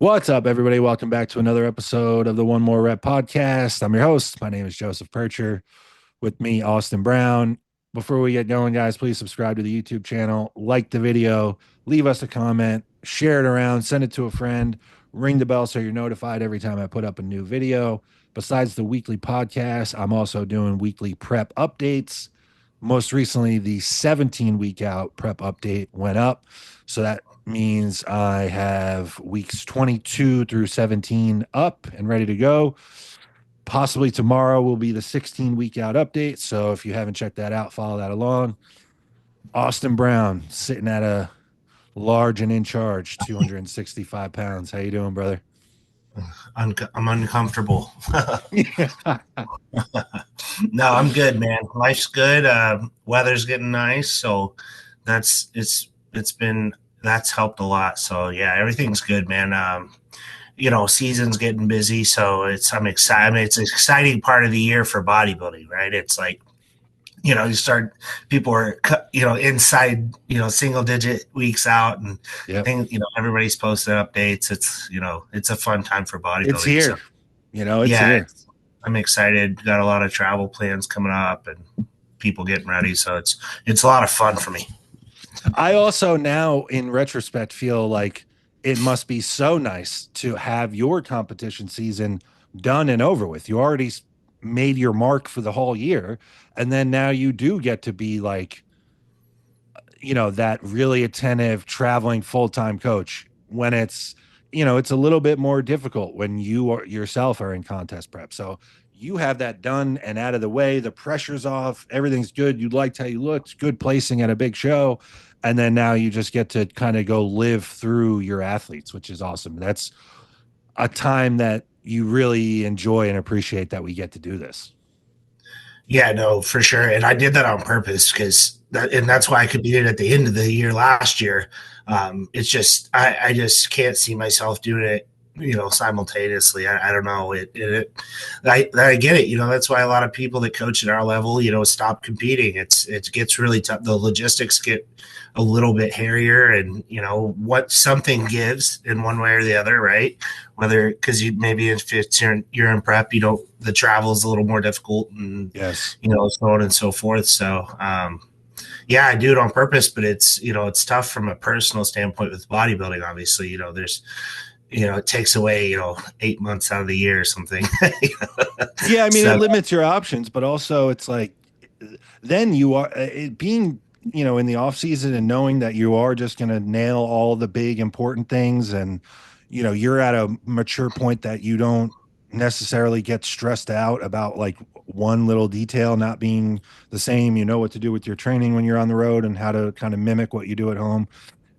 What's up, everybody? Welcome back to another episode of the One More Rep podcast. I'm your host. My name is Joseph Percher. With me, Austin Brown. Before we get going, guys, please subscribe to the YouTube channel, like the video, leave us a comment, share it around, send it to a friend, ring the bell so you're notified every time I put up a new video. Besides the weekly podcast, I'm also doing weekly prep updates. Most recently, the 17-week out prep update went up. So that means I have weeks 22 through 17 up and ready to go. Possibly tomorrow will be the 16-week out update. So if you haven't checked that out, follow that along. Austin Brown sitting at a large and in charge, 265 pounds. How you doing, brother? I'm uncomfortable. No, I'm good, man. Life's good. Weather's getting nice, so that's helped a lot. So yeah, everything's good, man. Season's getting busy, so I'm excited. I mean, it's an exciting part of the year for bodybuilding, right? It's like, people are, inside, single digit weeks out, and Yep. everybody's posting updates. It's a fun time for bodybuilding. It's here. So, It's here. I'm excited. Got a lot of travel plans coming up and people getting ready. So it's a lot of fun for me. I also now, in retrospect, feel like it must be so nice to have your competition season done and over with. You already made your mark for the whole year. And then now you do get to be like, that really attentive traveling full-time coach when it's a little bit more difficult when you yourself are in contest prep. So you have that done and out of the way. The pressure's off. Everything's good. You liked how you looked. Good placing at a big show. And then now you just get to kind of go live through your athletes, which is awesome. That's a time that you really enjoy and appreciate that we get to do this. Yeah, no, for sure. And I did that on purpose and that's why I competed at the end of the year last year. It's just, I just can't see myself doing it, simultaneously. I don't know. I get it. That's why a lot of people that coach at our level, stop competing. It gets really tough. The logistics get a little bit hairier, and what something gives in one way or the other, right? Whether because if you're in prep, the travel is a little more difficult, and Yes, so on and so forth. So yeah, I do it on purpose, but it's tough from a personal standpoint with bodybuilding. Obviously, there's it takes away 8 months out of the year or something. Yeah, I mean, it limits your options, but also it's like then you are being in the off season and knowing that you are just going to nail all the big important things, and you're at a mature point that you don't necessarily get stressed out about like one little detail not being the same. You know what to do with your training when you're on the road and how to kind of mimic what you do at home.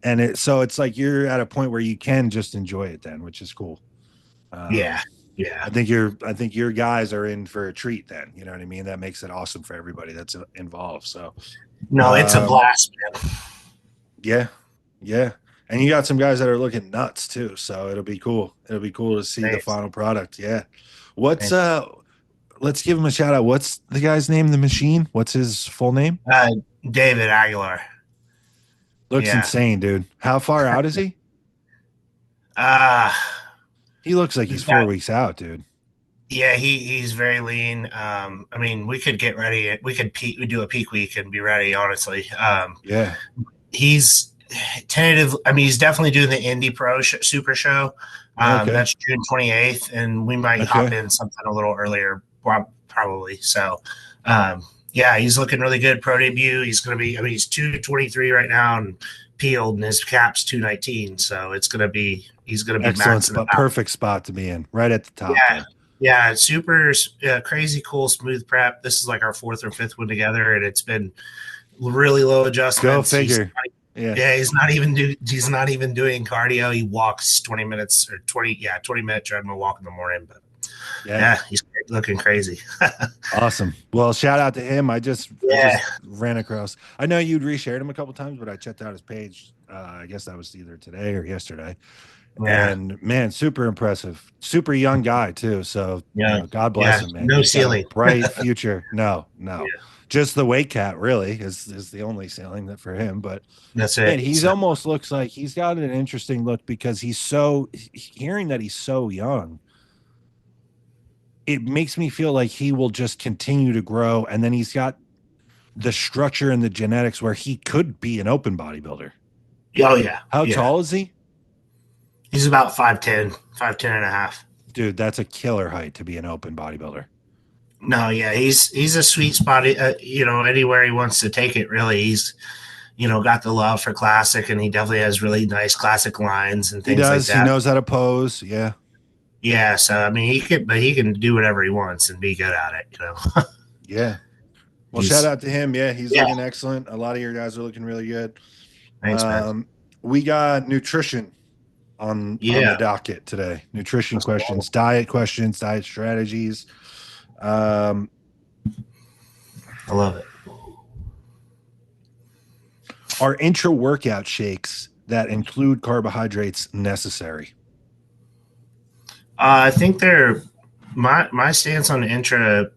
And it's like you're at a point where you can just enjoy it then, which is cool. Yeah. I think your guys are in for a treat then. You know what I mean? That makes it awesome for everybody that's involved. So no, it's a blast, man. Yeah. And you got some guys that are looking nuts too. So it'll be cool. It'll be cool to see the final product. Yeah. Let's give him a shout out. What's the guy's name? The Machine? What's his full name? David Aguilar. Looks insane, dude. How far out is he? He looks like he's 4 weeks out, dude. Yeah, he's very lean. I mean, we could get ready. We do a peak week and be ready, honestly. Yeah. He's tentative. I mean, he's definitely doing the Indy Pro Super Show. That's June 28th, and we might hop in something a little earlier, probably. So, yeah, he's looking really good. Pro debut. He's going to be. I mean, he's 223 right now and peeled, and his cap's 219. So it's going to be. He's going to be excellent spot, perfect spot to be in, right at the top. Yeah, yeah, super crazy, cool, smooth prep. This is like our 4th or 5th one together, and it's been really low adjustments. Go figure. He's not even doing cardio. He walks 20 minutes or 20-minute treadmill walk in the morning. But yeah he's looking crazy. Awesome. Well, shout out to him. I just ran across. I know you'd reshared him a couple times, but I checked out his page I guess that was either today or yesterday. Yeah. And man, super impressive, super young guy too. So, Yeah. God bless Yeah. him, man. No He's got a ceiling. bright future. No, Yeah. no, just the weight cat really is the only ceiling that for him. But That's man, it. he's So, almost looks like he's got an interesting look because he's so hearing that he's so young. It makes me feel like he will just continue to grow. And then he's got the structure and the genetics where he could be an open bodybuilder. oh yeah. How Yeah. tall is he? He's about 5'10", 5'10" and a half. Dude, that's a killer height to be an open bodybuilder. No, yeah, he's a sweet spot. Anywhere he wants to take it, really. He's got the love for classic, and he definitely has really nice classic lines and He things like does. He that. knows how to pose. Yeah. Yeah, so I mean, he can do whatever he wants and be good at it. Yeah. Well, shout He's out to him. Yeah, he's yeah, looking excellent. A lot of your guys are looking really good. thanks, man. We got nutrition on the Yeah, docket today. Nutrition let's go. questions, diet strategies. I love it. Are intra-workout shakes that include carbohydrates necessary? I think they're my stance on intra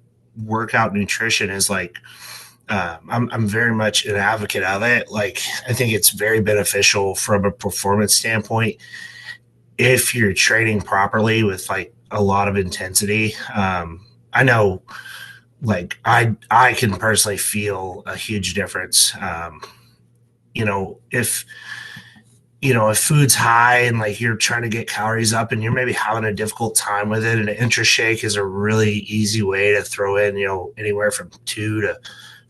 workout nutrition is like I'm very much an advocate of it. Like I think it's very beneficial from a performance standpoint if you're training properly with like a lot of intensity. I know like I can personally feel a huge difference. If if food's high and like you're trying to get calories up and you're maybe having a difficult time with it, and an intra shake is a really easy way to throw in, anywhere from 2 to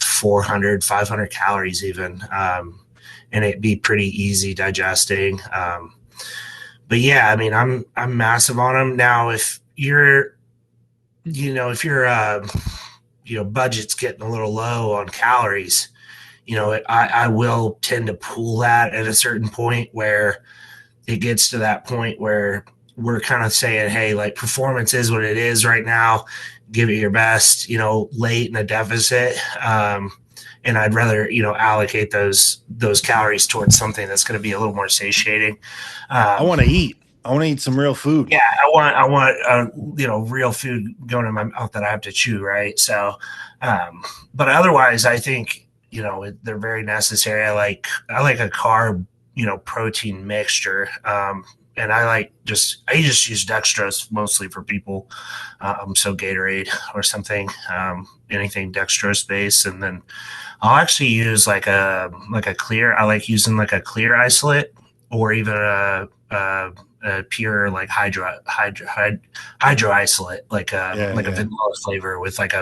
400, 500 calories even. And it'd be pretty easy digesting. But yeah, I mean, I'm massive on them now. If you're, if your budget's getting a little low on calories, I will tend to pull that at a certain point where it gets to that point where we're kind of saying, hey, like performance is what it is right now. Give it your best, late in a deficit. And I'd rather, allocate those calories towards something that's going to be a little more satiating. I want to eat. I want to eat some real food. Yeah, I want real food going in my mouth that I have to chew, right? So, but otherwise, I think they're very necessary. I like a carb, protein mixture, and I just use dextrose mostly for people. So Gatorade or something, anything dextrose based, and then I'll actually use like a clear. I like using like a clear isolate or even a pure like hydro isolate, like a vanilla flavor with like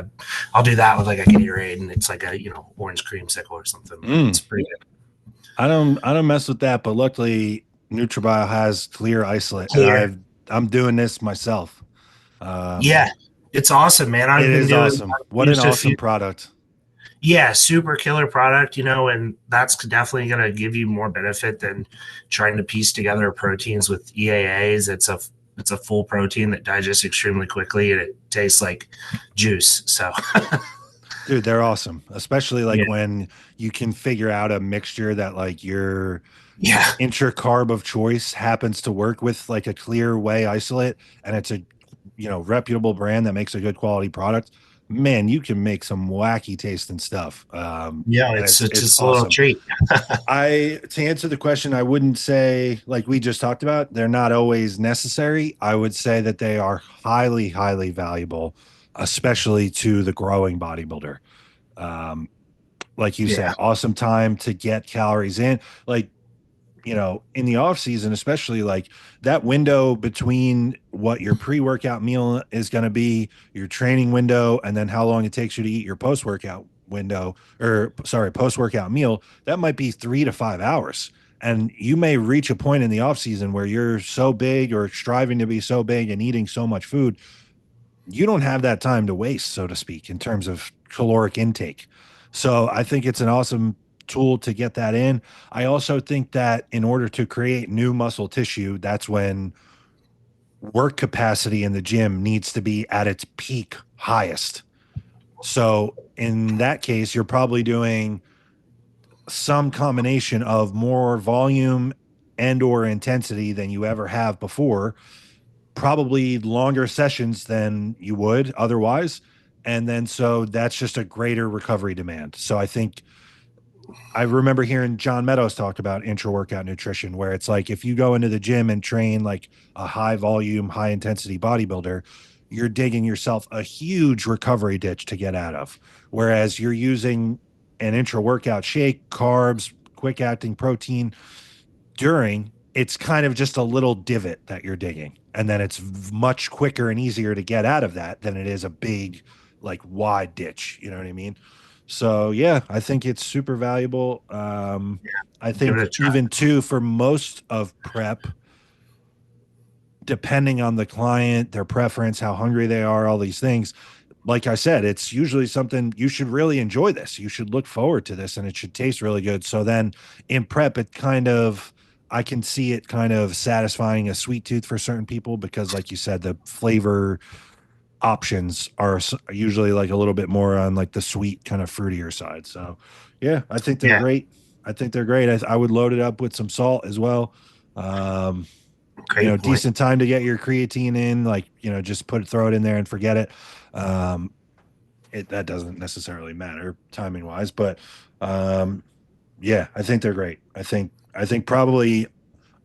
I'll do that with like a Gatorade, and it's like a orange creamsicle or something. It's pretty good. I don't mess with that, but luckily NutriBio has clear isolate, and I'm doing this myself. Yeah, it's awesome, man. I've been doing awesome. What an awesome product. Yeah, super killer product, and that's definitely going to give you more benefit than trying to piece together proteins with EAAs. It's a full protein that digests extremely quickly, and it tastes like juice. So, dude, they're awesome, especially when you can figure out a mixture that like your intra carb of choice happens to work with like a clear whey isolate, and it's a reputable brand that makes a good quality product. Man, you can make some wacky tasting stuff. It's just awesome. a little treat. To answer the question, I wouldn't say, like we just talked about, they're not always necessary. I would say that they are highly, highly valuable, especially to the growing bodybuilder. Like you said, awesome time to get calories in. Like, in the off season, especially like that window between what your pre-workout meal is going to be, your training window, and then how long it takes you to eat your post-workout post-workout meal, that might be 3 to 5 hours. And you may reach a point in the off season where you're so big or striving to be so big and eating so much food, you don't have that time to waste, so to speak, in terms of caloric intake. So I think it's an awesome tool to get that in. I also think that in order to create new muscle tissue, that's when work capacity in the gym needs to be at its peak highest. So in that case, you're probably doing some combination of more volume and or intensity than you ever have before, probably longer sessions than you would otherwise. And then so that's just a greater recovery demand. So I think I remember hearing John Meadows talk about intra workout nutrition, where it's like if you go into the gym and train like a high volume, high intensity bodybuilder, you're digging yourself a huge recovery ditch to get out of. Whereas you're using an intra workout shake, carbs, quick acting protein during, it's kind of just a little divot that you're digging. And then it's much quicker and easier to get out of that than it is a big, like wide ditch. You know what I mean? So yeah, I think it's super valuable. I Give it think a try. even too for most of prep, depending on the client, their preference, how hungry they are, all these things. Like I said, it's usually something you should really enjoy this. You should look forward to this and it should taste really good. So then in prep, it kind of, I can see it kind of satisfying a sweet tooth for certain people because, like you said, the flavor options are usually like a little bit more on like the sweet kind of fruitier side. So yeah, I think they're Yeah, great. I think they're great. I would load it up with some salt as well. Um, great point. decent time to get your creatine in, like, just throw it in there and forget it. Um, that doesn't necessarily matter timing wise, but yeah, I think they're great. I think probably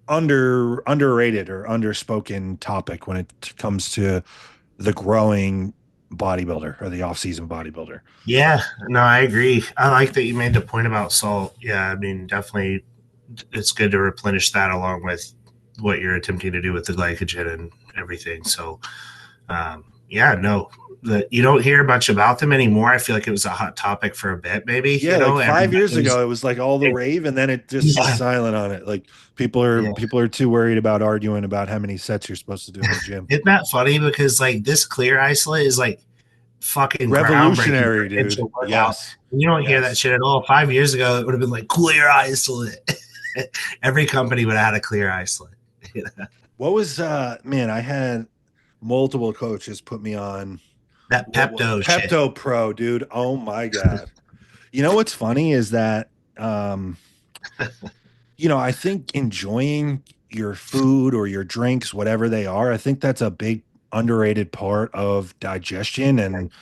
underrated or underspoken topic when it comes to the growing bodybuilder or the off-season bodybuilder. Yeah, no, I agree. I like that you made the point about salt. Yeah, I mean, definitely it's good to replenish that along with what you're attempting to do with the glycogen and everything. So, yeah, no, you don't hear much about them anymore. I feel like it was a hot topic for a bit, maybe. Yeah, like 5 years Everybody was, ago, it was like all the rave, and then it just was yeah, silent on it. Like people are yeah. people are too worried about arguing about how many sets you're supposed to do in the gym. Isn't that funny? Because like this clear isolate is like fucking groundbreaking for Revolutionary, dude. intra workout. Yes, And you don't hear that yes. shit at all. 5 years ago, it would have been like clear isolate. Every company would have had a clear isolate. What was man? I had multiple coaches put me on That Pepto shit. Pepto Pro, dude. Oh my god. You know what's funny is that um I think enjoying your food or your drinks, whatever they are, I think that's a big underrated part of digestion. And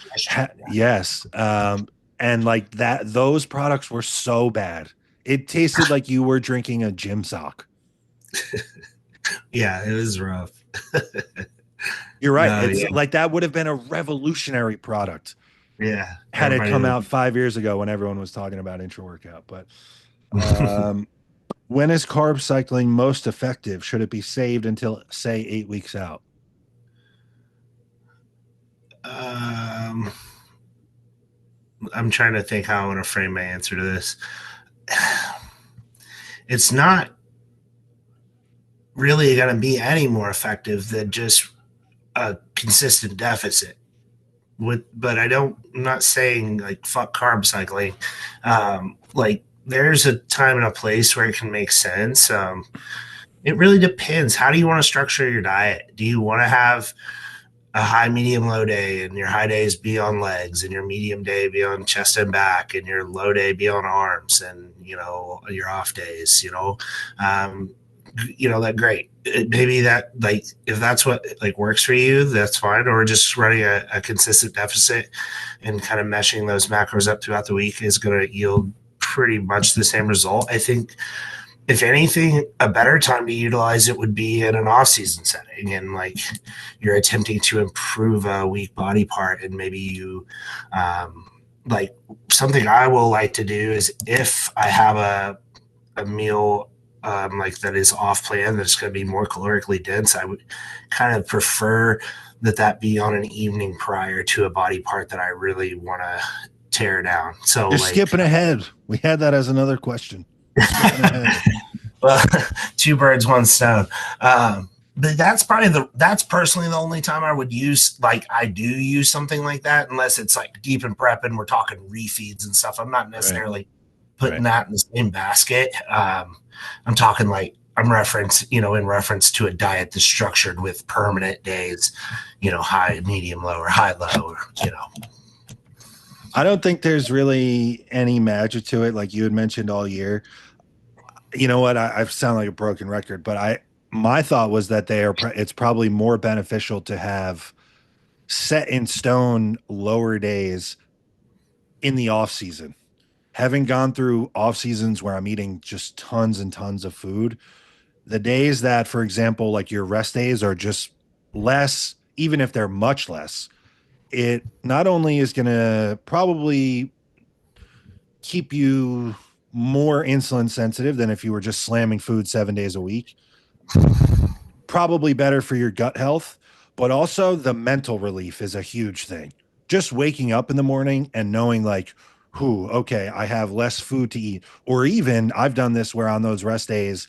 yes, and like that, those products were so bad. It tasted like you were drinking a gym sock. Yeah, it was rough. You're right. No, It's yeah, like that would have been a revolutionary product yeah. had it Everybody come was. out 5 years ago when everyone was talking about intra workout. But when is carb cycling most effective? Should it be saved until, say, 8 weeks out? um, I'm trying to think how I want to frame my answer to this. It's not really going to be any more effective than just a consistent deficit. But I'm not saying like fuck carb cycling. Like there's a time and a place where it can make sense. It really depends. How do you want to structure your diet? Do you want to have a high, medium, low day, and your high days be on legs, and your medium day be on chest and back, and your low day be on arms, and your off days? That great. Maybe that like if that's what like works for you, that's fine. Or just running a consistent deficit and kind of meshing those macros up throughout the week is going to yield pretty much the same result. I think if anything, a better time to utilize it would be in an off-season setting, and like you're attempting to improve a weak body part, and maybe you like something I will like to do is if I have a meal like that is off plan that's going to be more calorically dense, I would kind of prefer that be on an evening prior to a body part that I really want to tear down. So You're like skipping ahead. We had that as another question. You're skipping ahead. well, two birds, one stone. But that's personally the only time I would use, like I do use something like that, unless it's like deep in prep and we're talking refeeds and stuff. I'm not necessarily putting that in the same basket. I'm talking like in reference to a diet that's structured with permanent days, high, medium, low, or high, low, or. I don't think there's really any magic to it, like you had mentioned all year. You know what? I sound like a broken record, but my thought was that it's probably more beneficial to have set in stone lower days in the off season. Having gone through off seasons where I'm eating just tons and tons of food, the days that, for example, like your rest days are just less, even if they're much less, it not only is going to probably keep you more insulin sensitive than if you were just slamming food 7 days a week, probably better for your gut health, but also the mental relief is a huge thing. Just waking up in the morning and knowing, like, okay, I have less food to eat. Or even I've done this where on those rest days,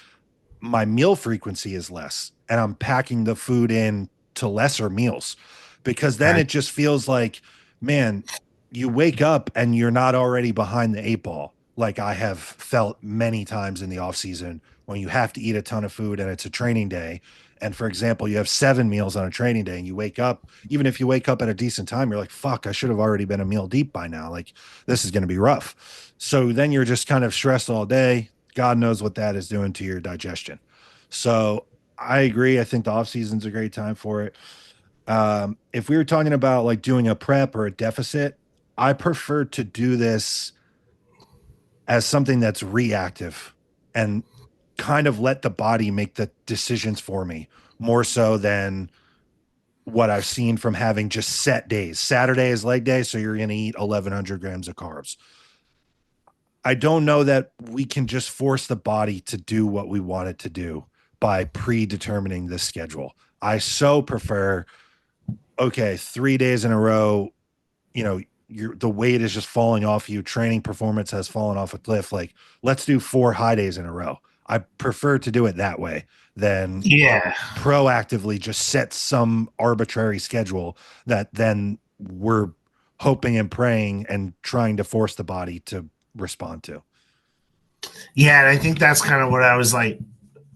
my meal frequency is less and I'm packing the food in to lesser meals, because then Right. it just feels like, man, you wake up and you're not already behind the eight ball. Like I have felt many times in the off season when you have to eat a ton of food and it's a training day. And for example, you have 7 meals on a training day and you wake up, even if you wake up at a decent time, you're like, fuck, I should have already been a meal deep by now. Like this is going to be rough. So then you're just kind of stressed all day. God knows what that is doing to your digestion. So I agree. I think the off season's a great time for it. If we were talking about like doing a prep or a deficit, I prefer to do this as something that's reactive and kind of let the body make the decisions for me more so than what I've seen from having just set days. Saturday is leg day, so you're going to eat 1,100 grams of carbs. I don't know that we can just force the body to do what we want it to do by predetermining the schedule. I so prefer, okay, 3 days in a row, you know, the weight is just falling off you. Training performance has fallen off a cliff. Like, let's do 4 high days in a row. I prefer to do it that way than Yeah. proactively just set some arbitrary schedule that then we're hoping and praying and trying to force the body to respond to. Yeah, and I think that's kind of what I was like.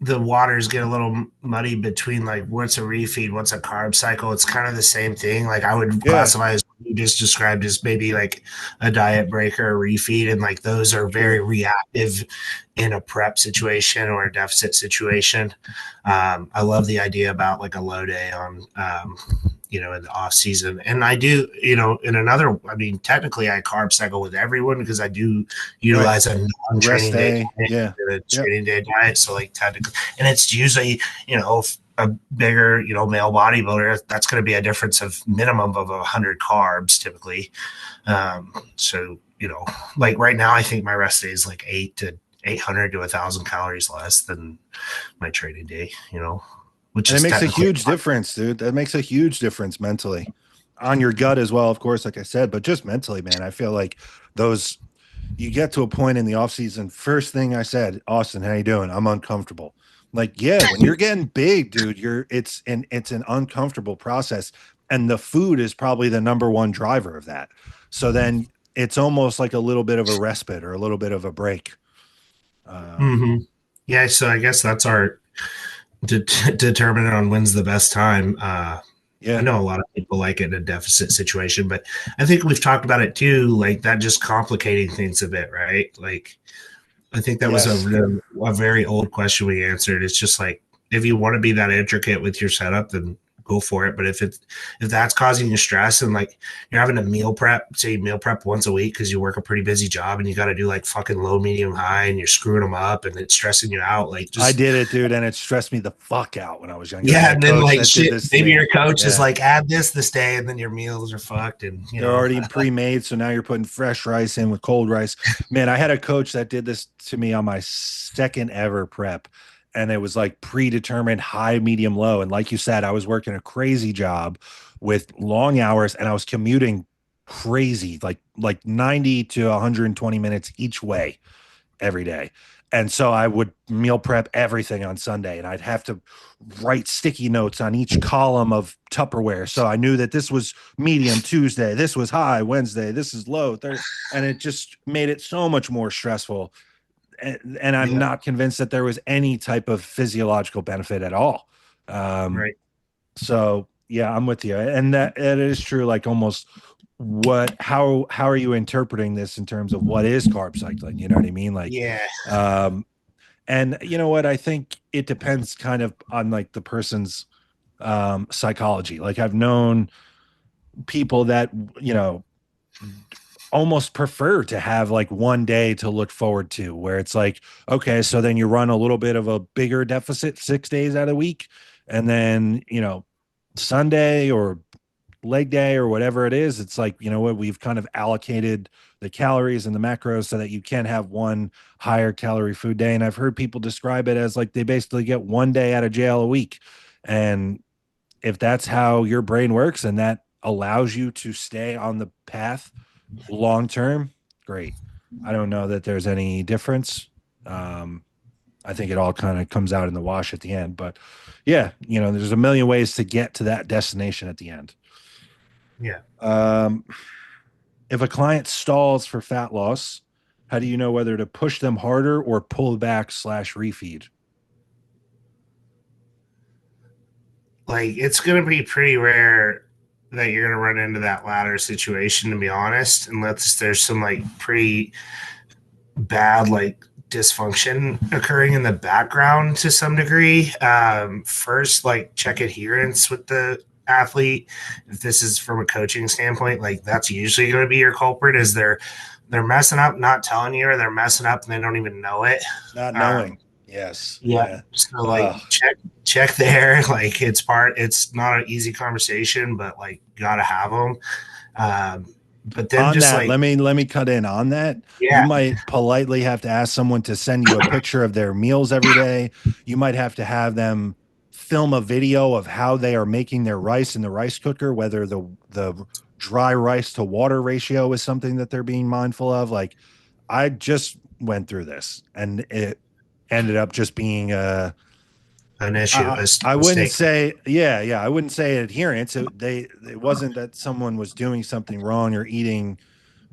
The waters get a little muddy between like what's a refeed, what's a carb cycle. It's kind of the same thing. Like I would Yeah, classify as what you just described as maybe like a diet break or a refeed, and like those are very sure. reactive in a prep situation or a deficit situation. I love the idea about like a low day on in the off season. And I do, in another, I mean, technically I carb cycle with everyone because I do Right. utilize a Rest non-training day day. diet, Yeah. a Yep. training day diet. So like technically, and it's usually, a bigger, male bodybuilder, that's going to be a difference of minimum of 100 carbs typically. So, like right now, I think my rest day is like 800 to 1,000 calories less than my training day, which And it is makes a technically huge difference, dude. That makes a huge difference mentally on your gut as well, of course, like I said, but just mentally, man. I feel like those you get to a point in the off season. First thing I said, Austin, how you doing? I'm uncomfortable. Like, yeah, when you're getting big, dude, it's an uncomfortable process. And the food is probably the number one driver of that. So then it's almost like a little bit of a respite or a little bit of a break. Um, mm-hmm. Yeah, so I guess that's our determinant on when's the best time. I yeah. know a lot of people like it in a deficit situation, but I think we've talked about it too, like that just complicating things a bit, right? Like, I think that was Yes. a very old question we answered. It's just like, if you want to be that intricate with your setup, then go for it. But if that's causing you stress and like you're having a meal prep, say you meal prep once a week because you work a pretty busy job and you got to do like fucking low, medium, high, and you're screwing them up and it's stressing you out, like I just did it, dude, and it stressed me the fuck out when I was younger. I had yeah. a And then coach like that did shit, this to maybe me. your coach is Yeah. like, add this day, and then your meals are fucked, and They're already pre-made, so now you're putting fresh rice in with cold rice. Man, I had a coach that did this to me on my second ever prep, and it was like predetermined high, medium, low. And like you said, I was working a crazy job with long hours, and I was commuting crazy, like 90 to 120 minutes each way every day. And so I would meal prep everything on Sunday, and I'd have to write sticky notes on each column of Tupperware. So I knew that this was medium Tuesday, this was high Wednesday, this is low Thursday, and it just made it so much more stressful. And I'm yeah, not convinced that there was any type of physiological benefit at all. Um, right. so yeah, I'm with you, and that it is true. Like almost how are you interpreting this in terms of what is carb cycling? You know what I mean? Like, Yeah. and you know what? I think it depends kind of on like the person's psychology. Like I've known people that, you know, almost prefer to have like one day to look forward to where it's like, okay, so then you run a little bit of a bigger deficit 6 days out of the week. And then, you know, Sunday or leg day or whatever it is, it's like, you know what, we've kind of allocated the calories and the macros so that you can have one higher calorie food day. And I've heard people describe it as like they basically get one day out of jail a week. And if that's how your brain works and that allows you to stay on the path long term, great. I don't know that there's any difference. Um, I think it all kind of comes out in the wash at the end. But yeah, you know, there's a million ways to get to that destination at the end. Yeah. Um, if a client stalls for fat loss, how do you know whether to push them harder or pull back slash refeed? Like it's going to be pretty rare that you're going to run into that latter situation, to be honest, unless there's some like pretty bad like dysfunction occurring in the background to some degree. First, like check adherence with the athlete. If this is from a coaching standpoint, like that's usually going to be your culprit. Is they're messing up, not telling you, or they're messing up and they don't even know it. Not Um, knowing. Yes. yeah. Yeah. So like check there. Like it's not an easy conversation, but like gotta have them. But then On just that, like let me cut in on that. You yeah, might politely have to ask someone to send you a picture of their meals every day. You might have to have them film a video of how they are making their rice in the rice cooker, whether the dry rice to water ratio is something that they're being mindful of. Like I just went through this and it ended up just being an issue, I, a I wouldn't mistake. say, yeah, I wouldn't say adherence. It wasn't that someone was doing something wrong or eating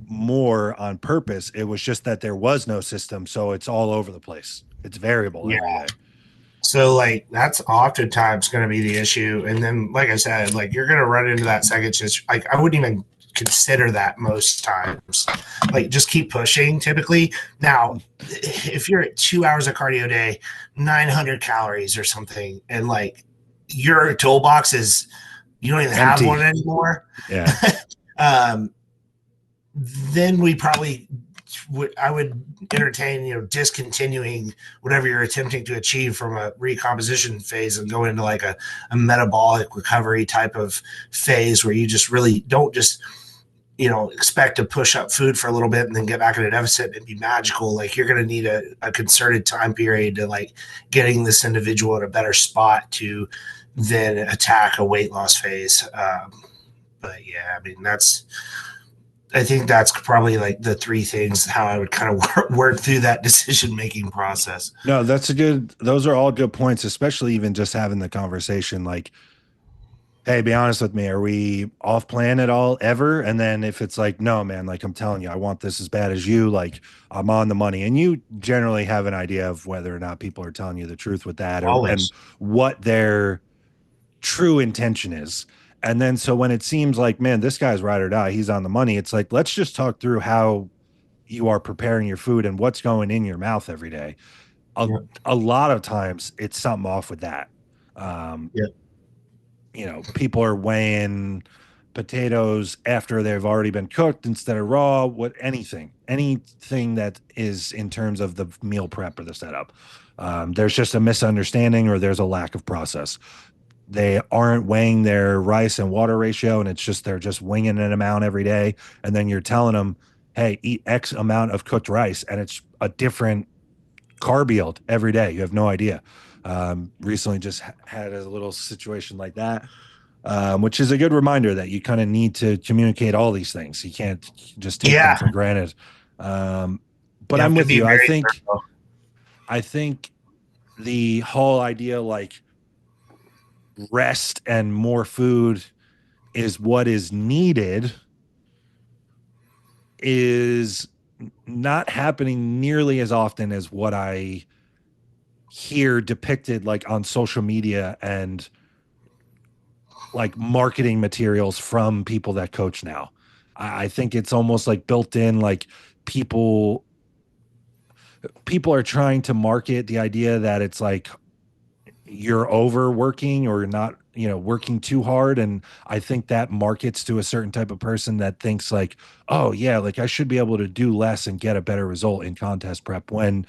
more on purpose. It was just that there was no system, so it's all over the place. It's variable Yeah. every day. So like that's oftentimes going to be the issue. And then, like I said, like you're going to run into that second just like I wouldn't even consider that most times. Like just keep pushing. Typically, now if you're at 2 hours of cardio a day, 900 calories or something, and like your toolbox is you don't even have Empty. one anymore. Yeah. um, then we probably I would entertain, discontinuing whatever you're attempting to achieve from a recomposition phase and go into like a metabolic recovery type of phase where you just really don't just, expect to push up food for a little bit and then get back in a deficit and be magical. Like you're going to need a concerted time period to like getting this individual in a better spot to then attack a weight loss phase. But yeah, I mean, I think that's probably like the three things how I would kind of work through that decision making process. No, those are all good points, especially even just having the conversation like, hey, be honest with me, are we off plan at all ever? And then if it's like, no, man, like I'm telling you, I want this as bad as you, like I'm on the money. And you generally have an idea of whether or not people are telling you the truth with that and Always. what their true intention is. And then so when it seems like, man, this guy's ride or die, he's on the money, it's like, let's just talk through how you are preparing your food and what's going in your mouth every day. A, Yep. a lot of times it's something off with that. Um, Yep. People are weighing potatoes after they've already been cooked instead of raw, anything that is in terms of the meal prep or the setup. There's just a misunderstanding or there's a lack of process. They aren't weighing their rice and water ratio, and it's just they're just winging an amount every day. And then you're telling them, hey, eat X amount of cooked rice, and it's a different carb yield every day. You have no idea. Recently just had a little situation like that, which is a good reminder that you kind of need to communicate all these things. You can't just take them Yeah. for granted. But You I'm have to with be you. I very think thorough. I think the whole idea like rest and more food is what is needed is not happening nearly as often as what I hear depicted like on social media and like marketing materials from people that coach now. I think it's almost like built in, like people are trying to market the idea that it's like you're overworking or not, working too hard. And I think that markets to a certain type of person that thinks like, oh yeah, like I should be able to do less and get a better result in contest prep, when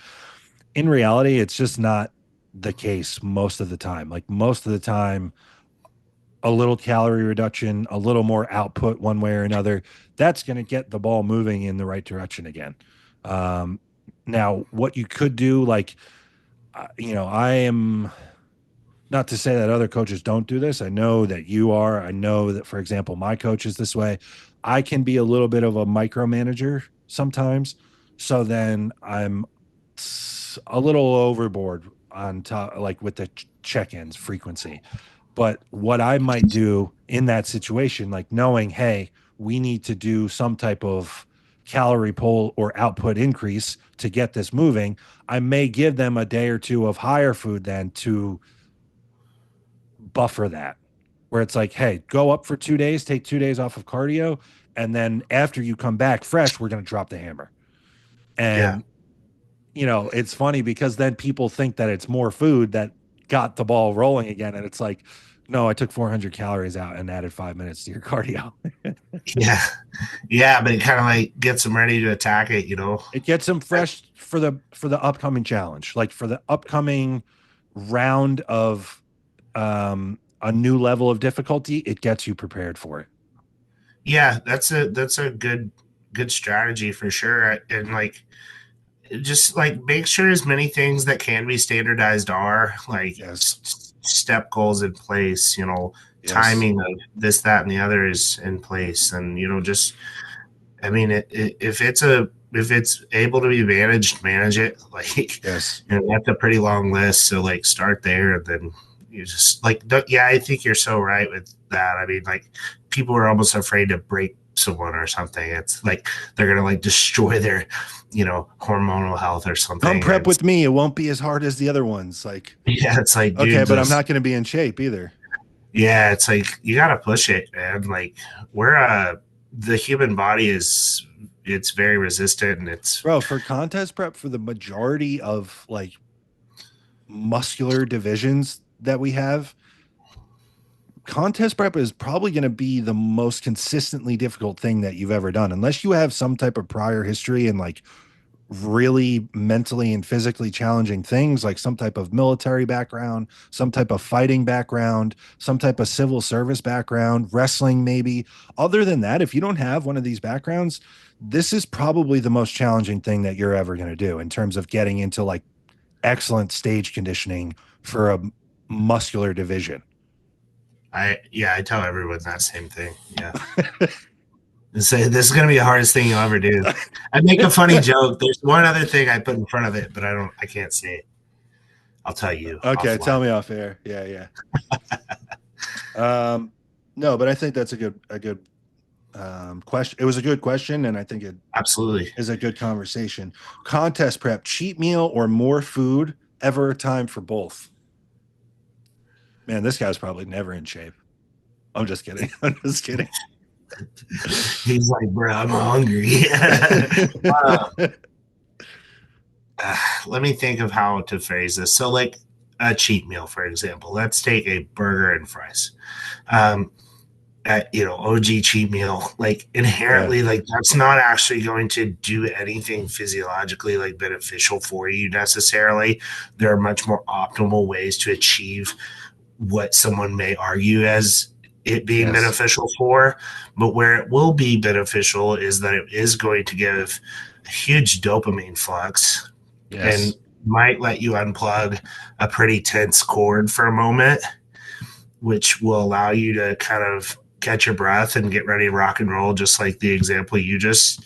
in reality it's just not the case most of the time. Like most of the time, a little calorie reduction, a little more output one way or another, that's going to get the ball moving in the right direction again. um, Now what you could do, like, I am, not to say that other coaches don't do this. I know that you are. I know that, for example, my coach is this way. I can be a little bit of a micromanager sometimes. So then I'm a little overboard on top, like with the check-ins frequency. But what I might do in that situation, like knowing, hey, we need to do some type of calorie pull or output increase to get this moving, I may give them a day or two of higher food then to buffer that, where it's like, hey, go up for 2 days, take 2 days off of cardio, and then after you come back fresh, we're going to drop the hammer. Yeah. And it's funny because then people think that it's more food that got the ball rolling again, and it's like, no, I took 400 calories out and added 5 minutes to your cardio. Yeah. Yeah. But it kind of like gets them ready to attack it, It gets them fresh for the upcoming challenge, like for the upcoming round of a new level of difficulty. It gets you prepared for it. Yeah. That's a good strategy for sure. And like, just like make sure as many things that can be standardized are like Yes. step goals in place, Yes. timing of this, that, and the other is in place. And, just, I mean, if it's able to be managed, manage it. Like, Yes. that's a pretty long list. So like start there and then you just like, yeah, I think you're so right with that. I mean, like people are almost afraid to break someone or something. It's like they're going to like destroy their, hormonal health or Come something. prep And with me. It won't be as hard as the other ones. Like, yeah, it's like, okay, dude, but I'm just, not going to be in shape either. yeah, it's like you got to push it, man. Like we're, the human body it's very resistant and it's, Bro, for contest prep, for the majority of like muscular divisions that we have, contest prep is probably going to be the most consistently difficult thing that you've ever done, unless you have some type of prior history and like really mentally and physically challenging things, like some type of military background, some type of fighting background, some type of civil service background, wrestling maybe. Other than that, if you don't have one of these backgrounds, this is probably the most challenging thing that you're ever going to do in terms of getting into like excellent stage conditioning for a muscular division. I tell everyone that same thing. Yeah. And say this is going to be the hardest thing you'll ever do. I make a funny joke. There's one other thing I put in front of it, but I can't say it. I'll tell you Okay, tell offline. me off air. Yeah, yeah. No, but I think that's a good question. It was a good question, and I think it Absolutely. is a good conversation. Contest prep, cheat meal or more food, ever a time for both? Man, this guy's probably never in shape. I'm just kidding. I'm just kidding. He's like, bro, I'm hungry. uh, let me think of how to phrase this. So, like a cheat meal, for example, let's take a burger and fries. Um, OG cheat meal, like Yeah. inherently, like that's not actually going to do anything physiologically like beneficial for you necessarily. There are much more optimal ways to achieve what someone may argue as it being Yes. beneficial for. But where it will be beneficial is that it is going to give a huge dopamine flux and Yes. might let you unplug a pretty tense cord for a moment, which will allow you to kind of catch your breath and get ready to rock and roll, just like the example you just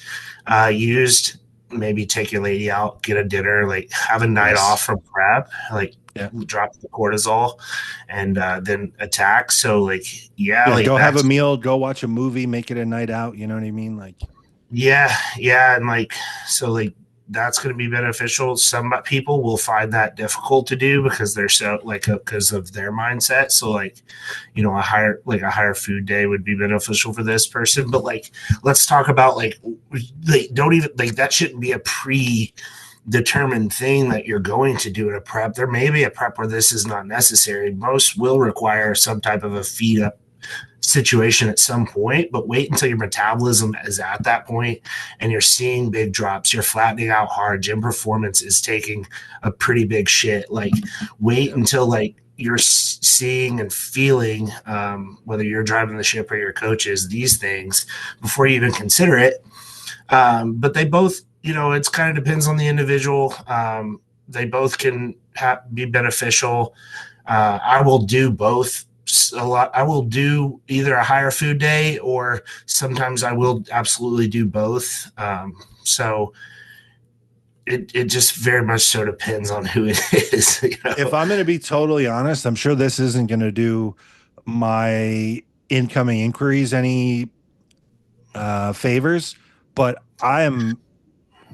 used. Maybe take your lady out, get a dinner, like have a night Yes. off from prep, like Yeah. drop the cortisol and then attack. So, like, yeah, Yeah. like Go have a that's, meal, go watch a movie, make it a night out. You know what I mean? Like, yeah, yeah. And like, so, like, that's going to be beneficial. Some people will find that difficult to do because they're so like because of their mindset. So like, a higher food day would be beneficial for this person. But like, let's talk about like don't even like that shouldn't be a predetermined thing that you're going to do in a prep. There may be a prep where this is not necessary. Most will require some type of a feed up situation at some point, but wait until your metabolism is at that point and you're seeing big drops, you're flattening out hard, gym performance is taking a pretty big shit. Like, wait until like you're seeing and feeling, whether you're driving the ship or your coaches, these things before you even consider it. But they both, it's kind of depends on the individual. They both can be beneficial. I will do both a lot. I will do either a higher food day or sometimes I will absolutely do both. So it just very much so depends on who it is. If I'm going to be totally honest, I'm sure this isn't going to do my incoming inquiries any favors, but I am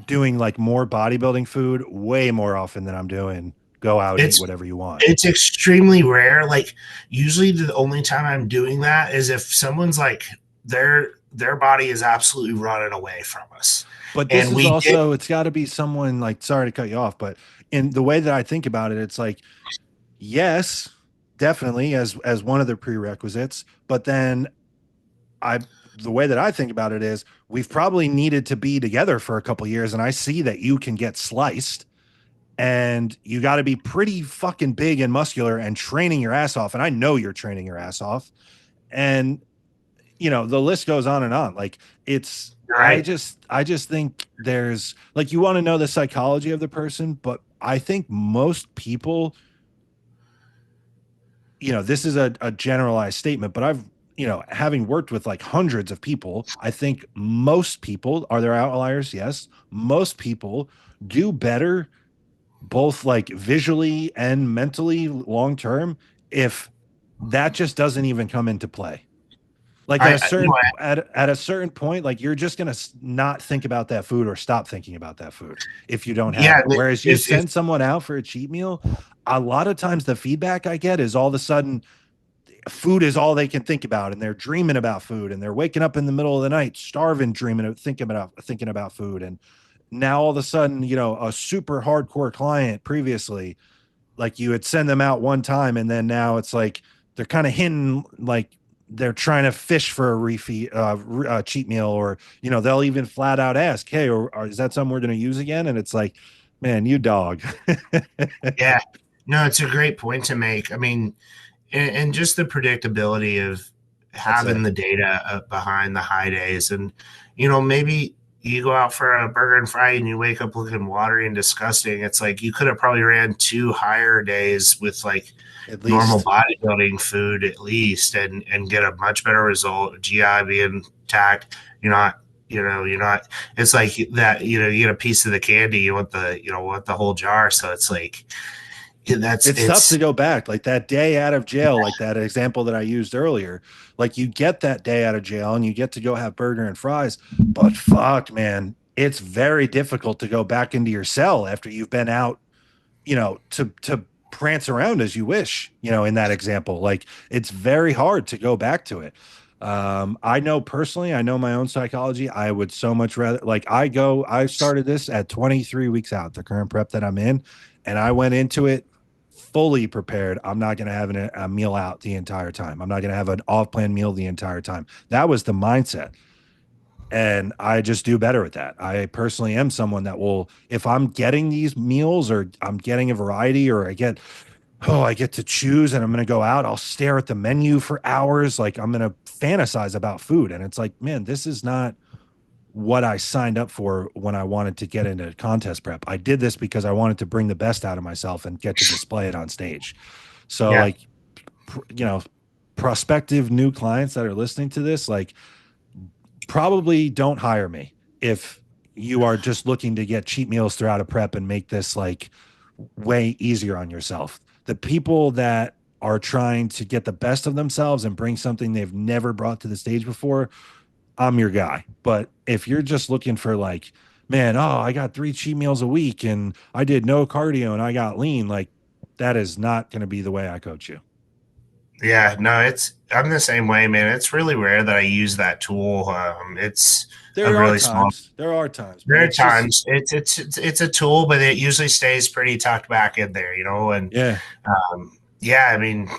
doing like more bodybuilding food way more often than I'm doing go out and eat whatever you want. It's extremely rare. Like usually the only time I'm doing that is if someone's like their body is absolutely running away from us. But this is also it's got to be someone like, sorry to cut you off, but in the way that I think about it, it's like, yes, definitely as one of the prerequisites, but then the way that I think about it is we've probably needed to be together for a couple of years, and I see that you can get sliced and you got to be pretty fucking big and muscular and training your ass off. And I know you're training your ass off. And, the list goes on and on. Like it's, right. I just think there's like, you want to know the psychology of the person, but I think most people, this is a generalized statement, but I've, having worked with like hundreds of people, I think most people, are there outliers? Yes. Most people do better both like visually and mentally long term if that just doesn't even come into play. Like at a certain point, like you're just gonna not think about that food or stop thinking about that food if you don't have it. Whereas you send someone out for a cheat meal, a lot of times the feedback I get is all of a sudden food is all they can think about, and they're dreaming about food, and they're waking up in the middle of the night starving, dreaming of thinking about food. And now all of a sudden, a super hardcore client previously, like you would send them out one time, and then now it's like they're kind of hinting like they're trying to fish for a refeed, cheat meal, or they'll even flat out ask, "Hey, or is that something we're going to use again?" And it's like, man, you dog. Yeah, no, it's a great point to make. I mean, and just the predictability of having the data behind the high days, and maybe you go out for a burger and fry and you wake up looking watery and disgusting. It's like you could have probably ran 2 higher days with like normal bodybuilding food at least and get a much better result. GI being intact. You're not, it's like that, you get a piece of the candy, you want the whole jar. So it's like, it's tough to go back like that day out of jail, like that example that I used earlier. Like you get that day out of jail and you get to go have burger and fries, but fuck, man, it's very difficult to go back into your cell after you've been out, to prance around as you wish, in that example. Like it's very hard to go back to it. I know personally, I know my own psychology. I would so much rather I started this at 23 weeks out, the current prep that I'm in, and I went into it fully prepared. I'm not going to have a meal out the entire time. I'm not going to have an off-plan meal the entire time. That was the mindset. And I just do better with that. I personally am someone that will, if I'm getting these meals or I'm getting a variety or I get to choose and I'm going to go out, I'll stare at the menu for hours. Like I'm going to fantasize about food. And it's like, man, this is not what I signed up for when I wanted to get into contest prep. I did this because I wanted to bring the best out of myself and get to display it on stage. So like, prospective new clients that are listening to this, like probably don't hire me if you are just looking to get cheat meals throughout a prep and make this like way easier on yourself. The people that are trying to get the best of themselves and bring something they've never brought to the stage before, I'm your guy. But if you're just looking for like man, oh, I got 3 cheat meals a week and I did no cardio and I got lean. Like, that is not going to be the way I coach you. Yeah, no, I'm the same way, man. It's really rare that I use that tool. It's a There are really small. times, there are times, but There are it's just, times it's a tool, but it usually stays pretty tucked back in there, and yeah, yeah, I mean,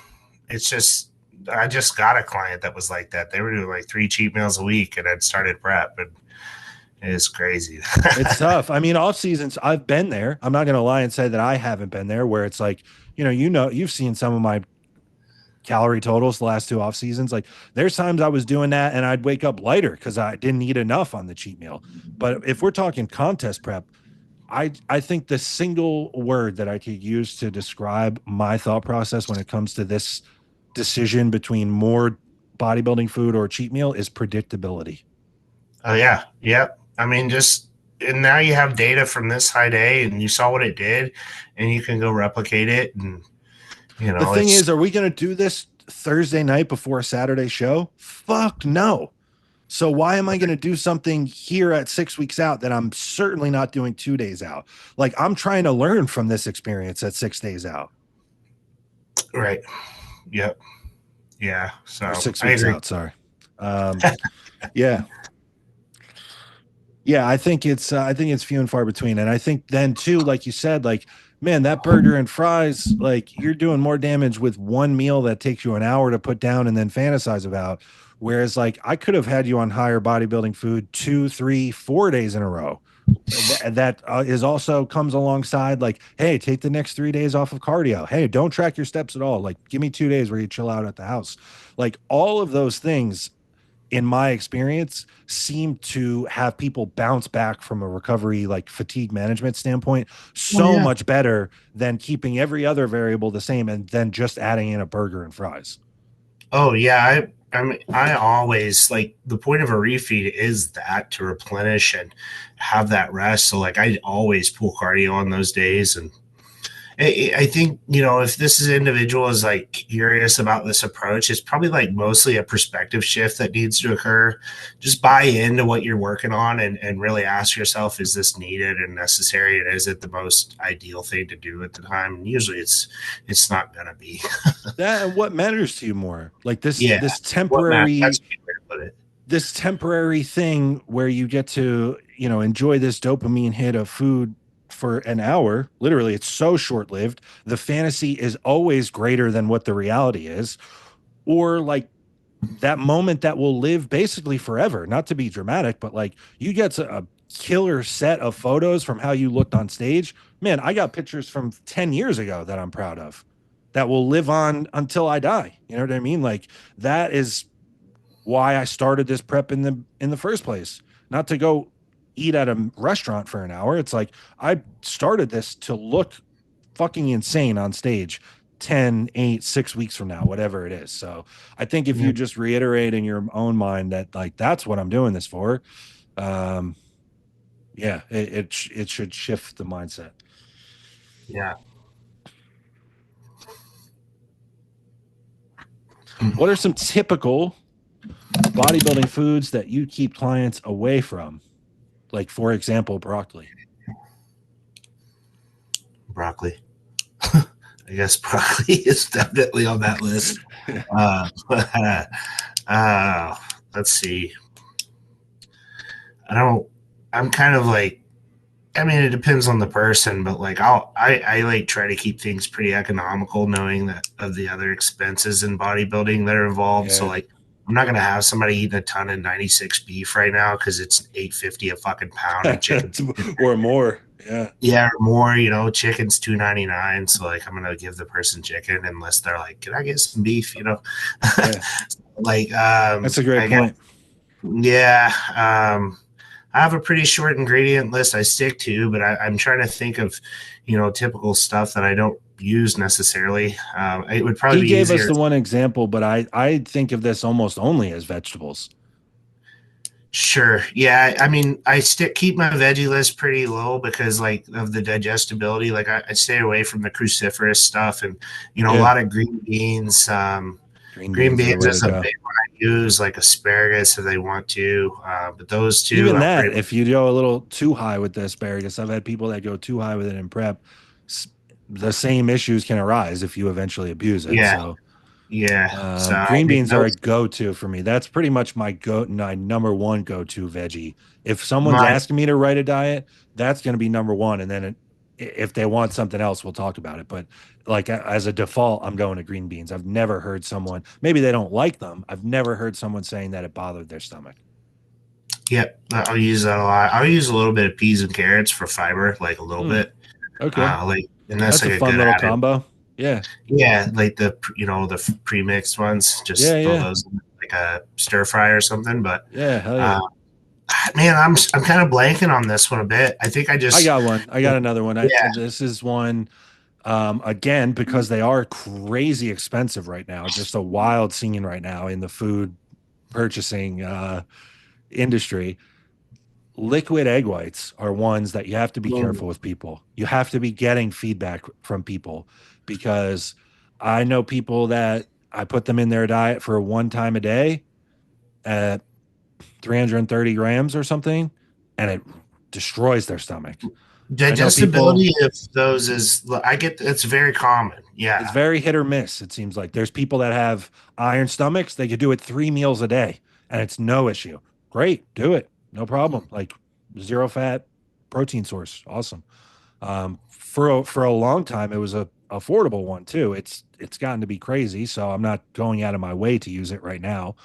it's just I just got a client that was like that. They were doing like 3 cheat meals a week, and I'd started prep, and it's crazy. it's tough. I mean, off seasons, I've been there. I'm not going to lie and say that I haven't been there where it's like, you've seen some of my calorie totals the last 2 off seasons. Like, there's times I was doing that and I'd wake up lighter because I didn't eat enough on the cheat meal. But if we're talking contest prep, I think the single word that I could use to describe my thought process when it comes to this decision between more bodybuilding food or cheat meal is predictability. Oh yeah, yep. I mean, just and now you have data from this high day, and you saw what it did, and you can go replicate it, and The thing it's is, are we going to do this Thursday night before a Saturday show? Fuck no. So why am I going to do something here at 6 weeks out that I'm certainly not doing 2 days out? Like, I'm trying to learn from this experience at 6 days out right. Yep. Yeah. or So six I weeks agree. out. Sorry. Um, yeah. Yeah, I think it's few and far between. And I think then too, like you said, like, man, that burger and fries, like, you're doing more damage with one meal that takes you an hour to put down and then fantasize about. Whereas, like, I could have had you on higher bodybuilding food 2, 3, 4 days in a row. That is also comes alongside, like, hey, take the next 3 days off of cardio. Hey, don't track your steps at all. Like, give me 2 days where you chill out at the house. Like, all of those things in my experience, seem to have people bounce back from a recovery, like fatigue management standpoint, Oh so yeah. much better than keeping every other variable the same and then just adding in a burger and fries. Oh yeah. I always like the point of a refeed is that to replenish and have that rest. So like I always pull cardio on those days, and I think, if this individual is like curious about this approach, it's probably like mostly a perspective shift that needs to occur. Just buy into what you're working on, and really ask yourself, is this needed and necessary? And is it the most ideal thing to do at the time? And usually it's not going to be. That what matters to you more? Like this Yeah. this What matters? temporary That's a good way to put it. this temporary thing where you get to, enjoy this dopamine hit of food for an hour. Literally, it's so short-lived. The fantasy is always greater than what the reality is. Or like that moment that will live basically forever. Not to be dramatic, but like you get a killer set of photos from how you looked on stage. Man, I got pictures from 10 years ago that I'm proud of that will live on until I die. You know what I mean? Like, that is why I started this prep in the first place. Not to go eat at a restaurant for an hour. It's like I started this to look fucking insane on stage 10, 8, 6 weeks from now, whatever it is. So I think if Yeah. you just reiterate in your own mind that, like, that's what I'm doing this for, um, yeah, it should shift the mindset. Yeah. What are some typical bodybuilding foods that you keep clients away from? Like, for example, broccoli. Broccoli. I guess broccoli is definitely on that list. Uh, uh, let's see. I don't. I'm kind of like. I mean, it depends on the person, but like I like try to keep things pretty economical, knowing that of the other expenses in bodybuilding that are involved. So Yeah. like, I'm not gonna have somebody eating a ton of 96 beef right now because it's 8.50 a fucking pound, and chicken. Or more. Yeah. Yeah, or more. Chicken's 2.99. So like, I'm gonna give the person chicken unless they're like, "Can I get some beef?" Yeah. Like, That's a great I got point. yeah. I have a pretty short ingredient list I stick to, but I'm trying to think of, typical stuff that I don't use necessarily. It would probably He be gave us easier. the one example, but I think of this almost only as vegetables. Sure. Yeah. I mean, I keep my veggie list pretty low because like of the digestibility. Like I stay away from the cruciferous stuff, and a Yeah. lot of green beans. Green Green beans are the beans way to is a go. big one. use like asparagus if they want to, but those two, Even I'm that, pretty much, if you go a little too high with the asparagus, I've had people that go too high with it in prep. The same issues can arise if you eventually abuse it. yeah, So yeah. So I green mean, beans are a those go-to for me. That's pretty much my number one go-to veggie. If someone's my asking me to write a diet, that's going to be number one. And then if they want something else, we'll talk about it. But like as a default, I'm going to green beans. I've never heard someone, maybe they don't like them. I've never heard someone saying that it bothered their stomach. Yep, I'll use that a lot. I'll use a little bit of peas and carrots for fiber, like a little Hmm. bit. Okay. Like, and that's That's a like a fun good little added. combo. Yeah. Yeah, like the pre-mixed ones, Yeah. just throw Yeah. those in like a stir fry or something. But Yeah. Hell yeah. uh, man, I'm kind of blanking on this one a bit. I think I I just got one. I got another one. yeah. This is one again, because they are crazy expensive right now, just a wild scene right now in the food purchasing industry. Liquid egg whites are ones that you have to be careful with people. You have to be getting feedback from people because I know people that I put them in their diet for one time a day at 330 grams or something, and it destroys their stomach. I know people, Digestibility of those is I get it's very common. it's Yeah. very hit or miss. It seems like there's people that have iron stomachs. They could do it 3 meals a day and it's no issue. Great. Do it. No problem. Like zero fat protein source. Awesome. For a long time, it was a affordable one too. It's gotten to be crazy. So I'm not going out of my way to use it right now.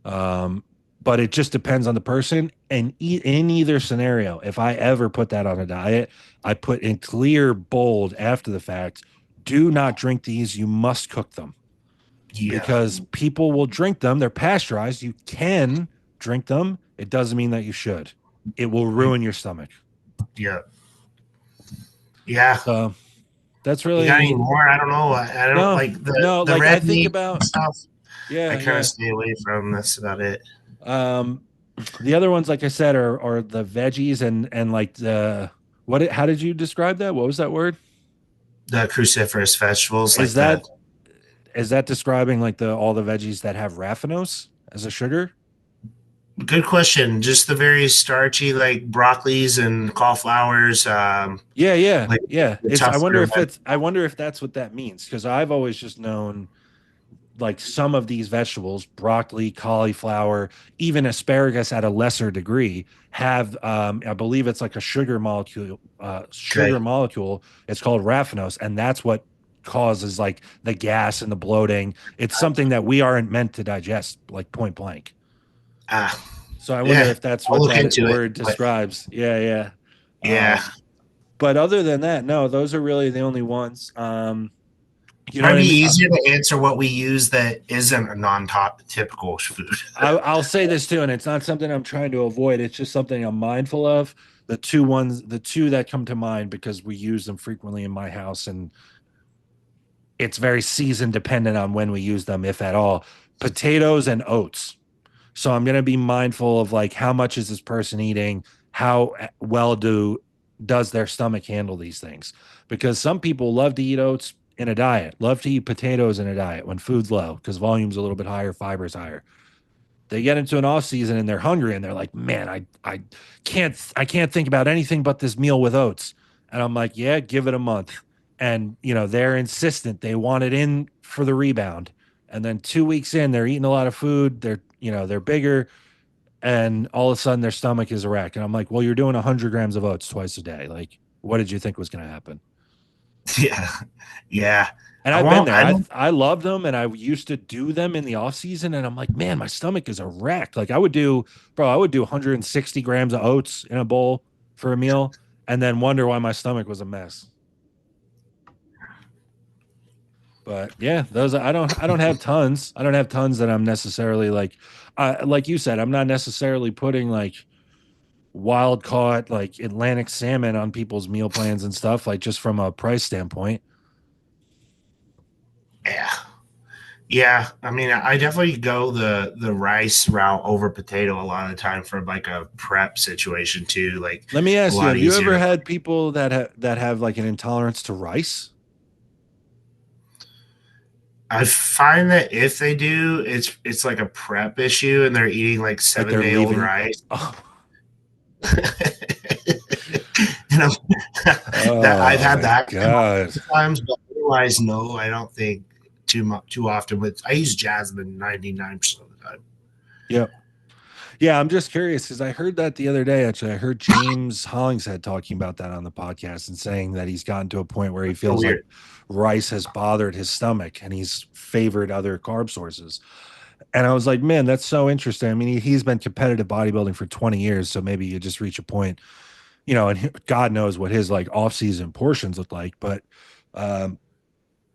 Um, but it just depends on the person. And in either scenario, if I ever put that on a diet, I put in clear, bold after the fact, do not drink these. You must cook them Yeah. because people will drink them. They're pasteurized. You can drink them. It doesn't mean that you should. It will ruin your stomach. Yeah. Yeah. So that's You got any really more? I don't know. I don't no, like no. the Like I red think meat about, stuff. I yeah, kind of yeah. stay away from. That's about it. Um, the other ones, like I said, are the veggies and like the what? How did you describe that? What was that word? The cruciferous vegetables, Is like the that is that describing like the all the veggies that have raffinose as a sugar? good question. Just the very starchy, like broccolis and cauliflowers, Yeah, yeah, like yeah. the It's tougher. I wonder if that's what that means because I've always just known like some of these vegetables, broccoli, cauliflower, even asparagus at a lesser degree, have I believe it's like a sugar molecule. Okay. Sugar molecule. It's called raffinose, and that's what causes like the gas and the bloating. It's something that we aren't meant to digest, like point blank. Ah, So I wonder yeah. if that's I'll what look that into it. word But describes. Yeah, yeah. yeah, But other than that, no, those are really the only ones. You know what probably I be mean? easier to answer what we use that isn't a non-top typical food. I'll say this too, and it's not something I'm trying to avoid. It's just something I'm mindful of. The two that come to mind because we use them frequently in my house, and it's very season dependent on when we use them, if at all. Potatoes and oats. So I'm going to be mindful of like how much is this person eating, how well does their stomach handle these things? Because some people love to eat oats in a diet, love to eat potatoes in a diet when food's low because volume's a little bit higher, fiber's higher. They get into an off season and they're hungry and they're like, man, I can't think about anything but this meal with oats. And I'm like, yeah, give it a month. And you know, they're insistent. They want it in for the rebound. And then 2 weeks in, they're eating a lot of food. They're bigger, and all of a sudden their stomach is a wreck. And I'm like, well, you're doing 100 grams of oats twice a day. Like, what did you think was going to happen? Yeah, yeah. And I I've been won't. there. I I don't. I love them, and I used to do them in the off season. And I'm like, man, my stomach is a wreck. Like I would do 160 grams of oats in a bowl for a meal, and then wonder why my stomach was a mess. But yeah, those I don't have tons. I don't have tons that I'm necessarily like you said. I'm not necessarily putting like wild caught like Atlantic salmon on people's meal plans and stuff. Like just from a price standpoint. Yeah, yeah. I mean, I definitely go the rice route over potato a lot of the time for like a prep situation too. Like Let me a ask you: lot have you easier ever to. had people that have like an intolerance to rice? I find that if they do, it's like a prep issue, and they're eating like Like 7 they're day old leaving. rice. Oh, And that I've oh had my that come up God. times, but otherwise, no, I don't think too often. But I use jasmine 99% of the time. Yep. Yeah, I'm just curious because I heard that the other day. Actually, I heard James Hollingshead talking about that on the podcast and saying that he's gotten to a point where he So feels like weird. rice has bothered his stomach and he's favored other carb sources. And I was like, man, that's so interesting. I mean, he's been competitive bodybuilding for 20 years, so maybe you just reach a point, and God knows what his like off-season portions look like. But um,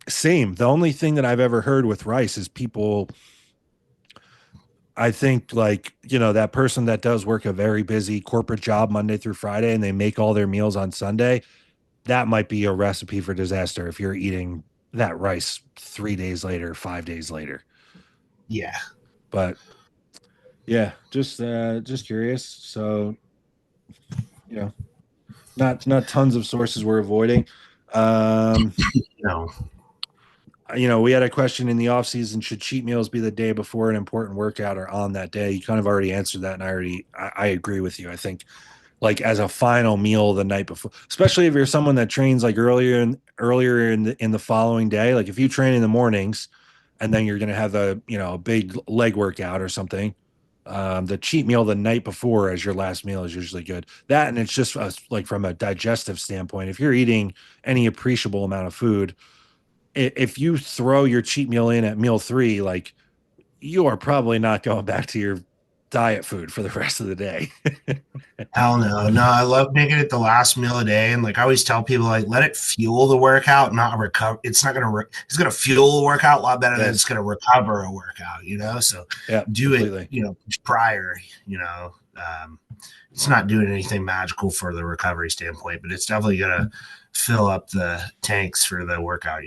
same. The only thing that I've ever heard with rice is people, I think, like, that person that does work a very busy corporate job Monday through Friday and they make all their meals on Sunday, that might be a recipe for disaster if you're eating that rice 3 days later, 5 days later. Yeah. But yeah, just curious. So, you know, not tons of sources we're avoiding. Um, No. we had a question in the off season: should cheat meals be the day before an important workout or on that day? You kind of already answered that, and I agree with you. I think like as a final meal the night before, especially if you're someone that trains like earlier in the following day. Like if you train in the mornings and then you're gonna have a big leg workout or something. The cheat meal the night before as your last meal is usually good. That, and it's just like from a digestive standpoint, if you're eating any appreciable amount of food, if you throw your cheat meal in at meal 3, like you are probably not going back to your diet food for the rest of the day. Hell no. No, I love making it the last meal of the day. And like I always tell people, like, let it fuel the workout, not recover. It's not going to, it's going to fuel the workout a lot better than it's Yes. going to recover a workout, So Yeah, do it, completely. prior, it's not doing anything magical for the recovery standpoint, but it's definitely going to fill up the tanks for the workout.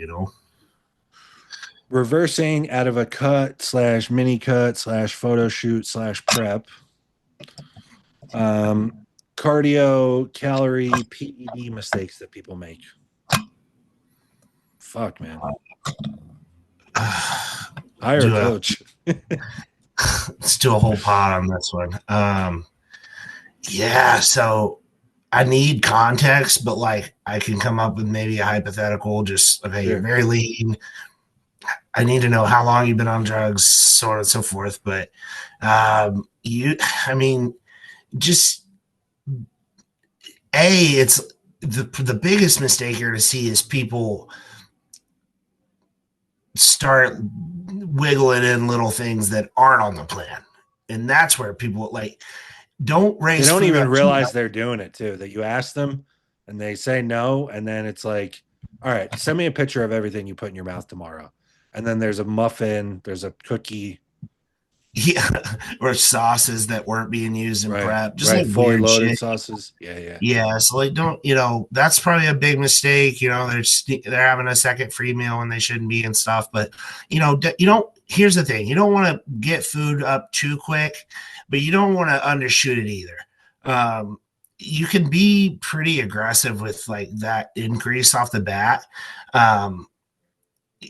Reversing out of a cut slash mini cut slash photo shoot slash prep. Um, Cardio, calorie, PED mistakes that people make. Fuck, man. Hire a do a coach. let's do a whole pod on this one. Yeah, so I need context, but like I can come up with maybe a hypothetical. Just okay, you're Sure. very lean. I need to know how long you've been on drugs, so on and so forth. But I mean, just it's the biggest mistake you're to see is people start wiggling in little things that aren't on the plan, and that's where people like don't They raise don't food even up too realize much. they're doing it too. That you ask them and they say no. And then it's like, all right, send me a picture of everything you put in your mouth tomorrow. And then there's a muffin, there's a cookie, Yeah, or sauces that weren't being used in right? prep, just Right. like Fully weird loaded shit. sauces. Yeah, yeah. Yeah, so like don't that's probably a big mistake. They're having a second free meal when they shouldn't be and stuff. But you don't. Here's the thing: you don't want to get food up too quick, but you don't want to undershoot it either. You can be pretty aggressive with like that increase off the bat. Um,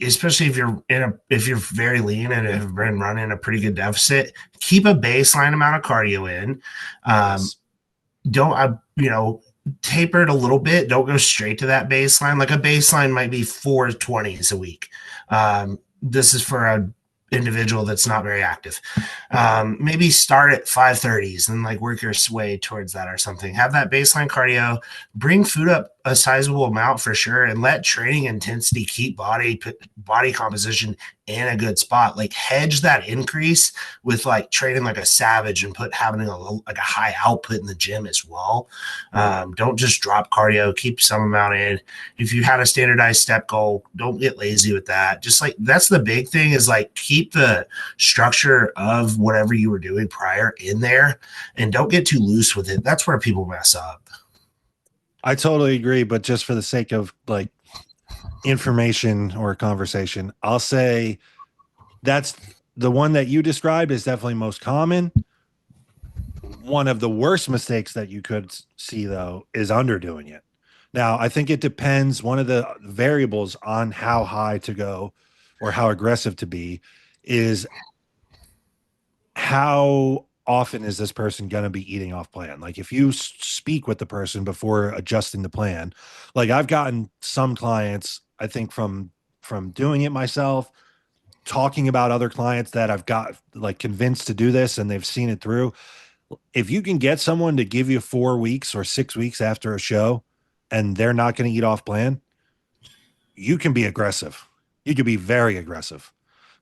Especially if you're very lean and have been running a pretty good deficit, keep a baseline amount of cardio in. Um, Yes. don't taper it a little bit. Don't go straight to that baseline. Like a baseline might be 420s a week. This is for a individual that's not very active. Maybe start at 530s and like work your way towards that or something. Have that baseline cardio, bring food up a sizable amount for sure, and let training intensity keep body composition in a good spot. Like hedge that increase with like training like a savage and having like a high output in the gym as well. Don't just drop cardio, keep some amount in. If you had a standardized step goal, don't get lazy with that. Just like that's the big thing is like keep the structure of whatever you were doing prior in there and don't get too loose with it. That's where people mess up. I totally agree. But just for the sake of like information or conversation, I'll say that's the one that you described is definitely most common. One of the worst mistakes that you could see, though, is underdoing it. Now, I think it depends. One of the variables on how high to go or how aggressive to be is how often is this person going to be eating off plan? Like if you speak with the person before adjusting the plan, like I've gotten some clients, I think from doing it myself, talking about other clients that I've got like convinced to do this and they've seen it through. If you can get someone to give you 4 weeks or 6 weeks after a show and they're not going to eat off plan, you can be aggressive. You can be very aggressive.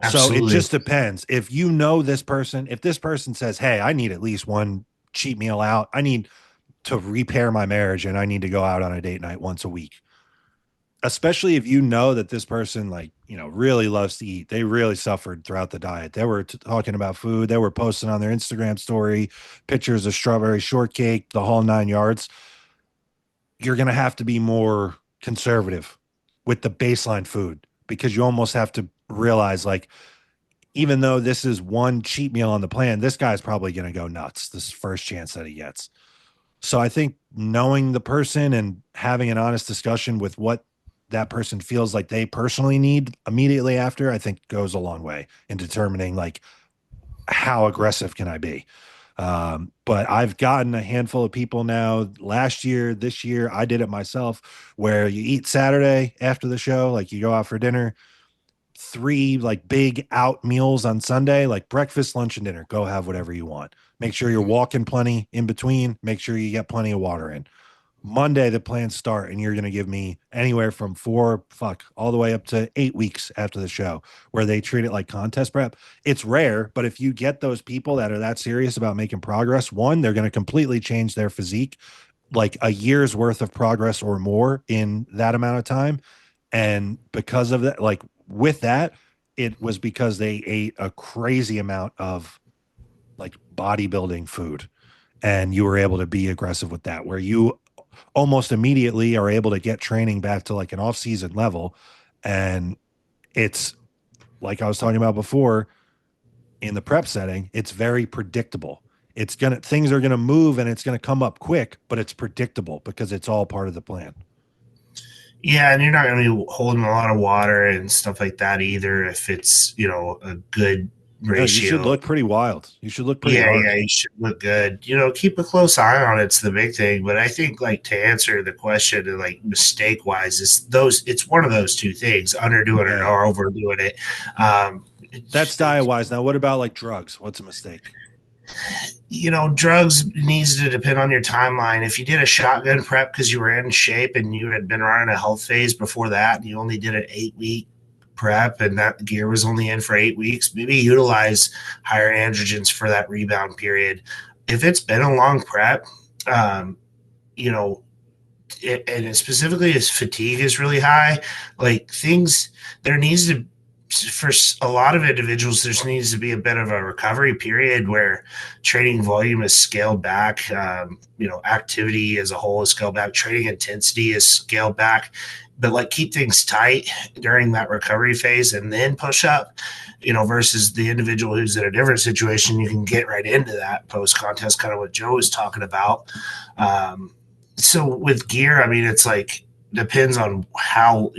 So it Absolutely. just depends. If you know this person, if this person says, "Hey, I need at least one cheat meal out. I need to repair my marriage and I need to go out on a date night once a week." Especially if you know that this person like, really loves to eat. They really suffered throughout the diet. They were talking about food. They were posting on their Instagram story pictures of strawberry shortcake, the whole 9 yards. You're going to have to be more conservative with the baseline food because you almost have to realize like even though this is one cheat meal on the plan, this guy's probably going to go nuts this first chance that he gets. So I think knowing the person and having an honest discussion with what that person feels like they personally need immediately after, I think goes a long way in determining like how aggressive can I be. But I've gotten a handful of people now last year, this year, I did it myself where you eat Saturday after the show, like you go out for dinner, three like big out meals on Sunday, like breakfast, lunch, and dinner. Go have whatever you want. Make sure you're walking plenty in between. Make sure you get plenty of water in. Monday, the plans start, and you're going to give me anywhere from all the way up to 8 weeks after the show, where they treat it like contest prep. It's rare, but if you get those people that are that serious about making progress, one, they're going to completely change their physique, like a year's worth of progress or more in that amount of time. And because of that, like with that, it was because they ate a crazy amount of like bodybuilding food and you were able to be aggressive with that, where you almost immediately are able to get training back to like an off-season level. And it's like I was talking about before in the prep setting, it's very predictable. Things are gonna move and it's gonna come up quick, but it's predictable because it's all part of the plan. Yeah, and you're not going to be holding a lot of water and stuff like that either if it's, a good No, you should ratio. look pretty wild. You should look pretty Yeah, hard. yeah, you should look good. Keep a close eye on it's the big thing. But I think like to answer the question like mistake wise, it's one of those two things, underdoing it Yeah. or overdoing it. Um That's diet wise. Now, what about like drugs? What's a mistake? drugs needs to depend on your timeline. If you did a shotgun prep because you were in shape and you had been running a health phase before that, and you only did an 8 week prep and that gear was only in for 8 weeks, maybe utilize higher androgens for that rebound period. If it's been a long prep, um, you know, and specifically as fatigue is really high, like things, there needs to, for a lot of individuals, there needs to be a bit of a recovery period where training volume is scaled back. Activity as a whole is scaled back. Training intensity is scaled back, but like keep things tight during that recovery phase and then push up. Versus the individual who's in a different situation, you can get right into that post contest, kind of what Joe was talking about. So with gear, I mean, it's like depends on how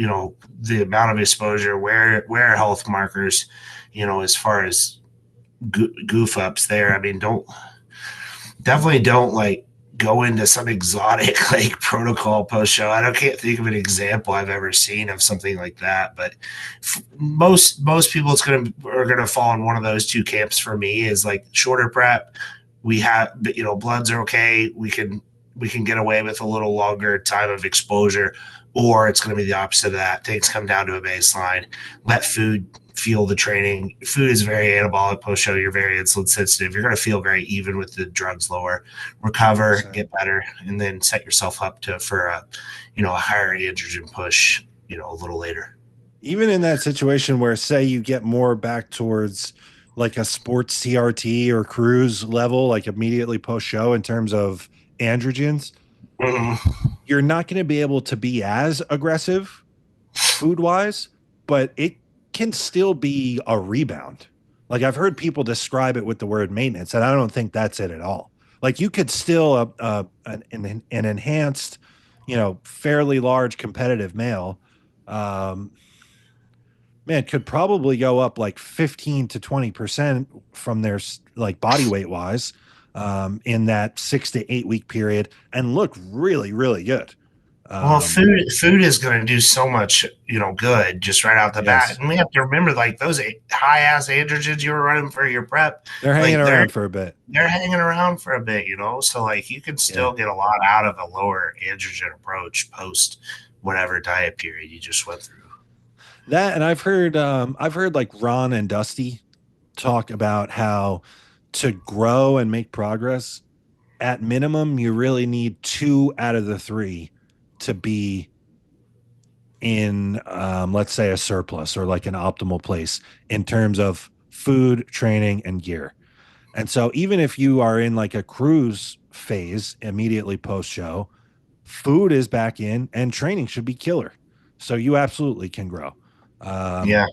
the amount of exposure, where health markers, as far as goof ups there. I mean, definitely don't like go into some exotic like protocol post show. Can't think of an example I've ever seen of something like that, but most people are gonna fall in one of those two camps. For me, is like shorter prep. We have bloods are okay. We can get away with a little longer time of exposure, or it's going to be the opposite of that. Things come down to a baseline. Let food fuel the training. Food is very anabolic post show. You're very insulin sensitive. You're going to feel very even with the drugs lower. Recover, 100%. get better, and then set yourself up for a higher androgen push. A little later. Even in that situation where, say, you get more back towards like a sports CRT or cruise level, like immediately post show in terms of androgens, Mm-hmm. you're not going to be able to be as aggressive food wise, but it can still be a rebound. Like I've heard people describe it with the word maintenance, and I don't think that's it at all. Like you could still, an enhanced, fairly large competitive male, um, man, could probably go up like 15 to 20% from their like body weight wise in that 6 to 8 week period and look really, really good. Well, Um, food is going to do so much, good just right out the bat, yes, and we have to remember like those high ass androgens you were running for your prep, they're hanging like they're around for a bit. they're hanging around for a bit, so like you can Yeah. still get a lot out of a lower androgen approach post whatever diet period you just went through. That and I've heard like Ron and Dusty talk about how to grow and make progress, at minimum, you really need 2 out of the 3 to be in, let's say, a surplus or like an optimal place in terms of food, training, and gear. And so, even if you are in like a cruise phase immediately post show, food is back in and training should be killer. So, you absolutely can grow. Um, Yeah,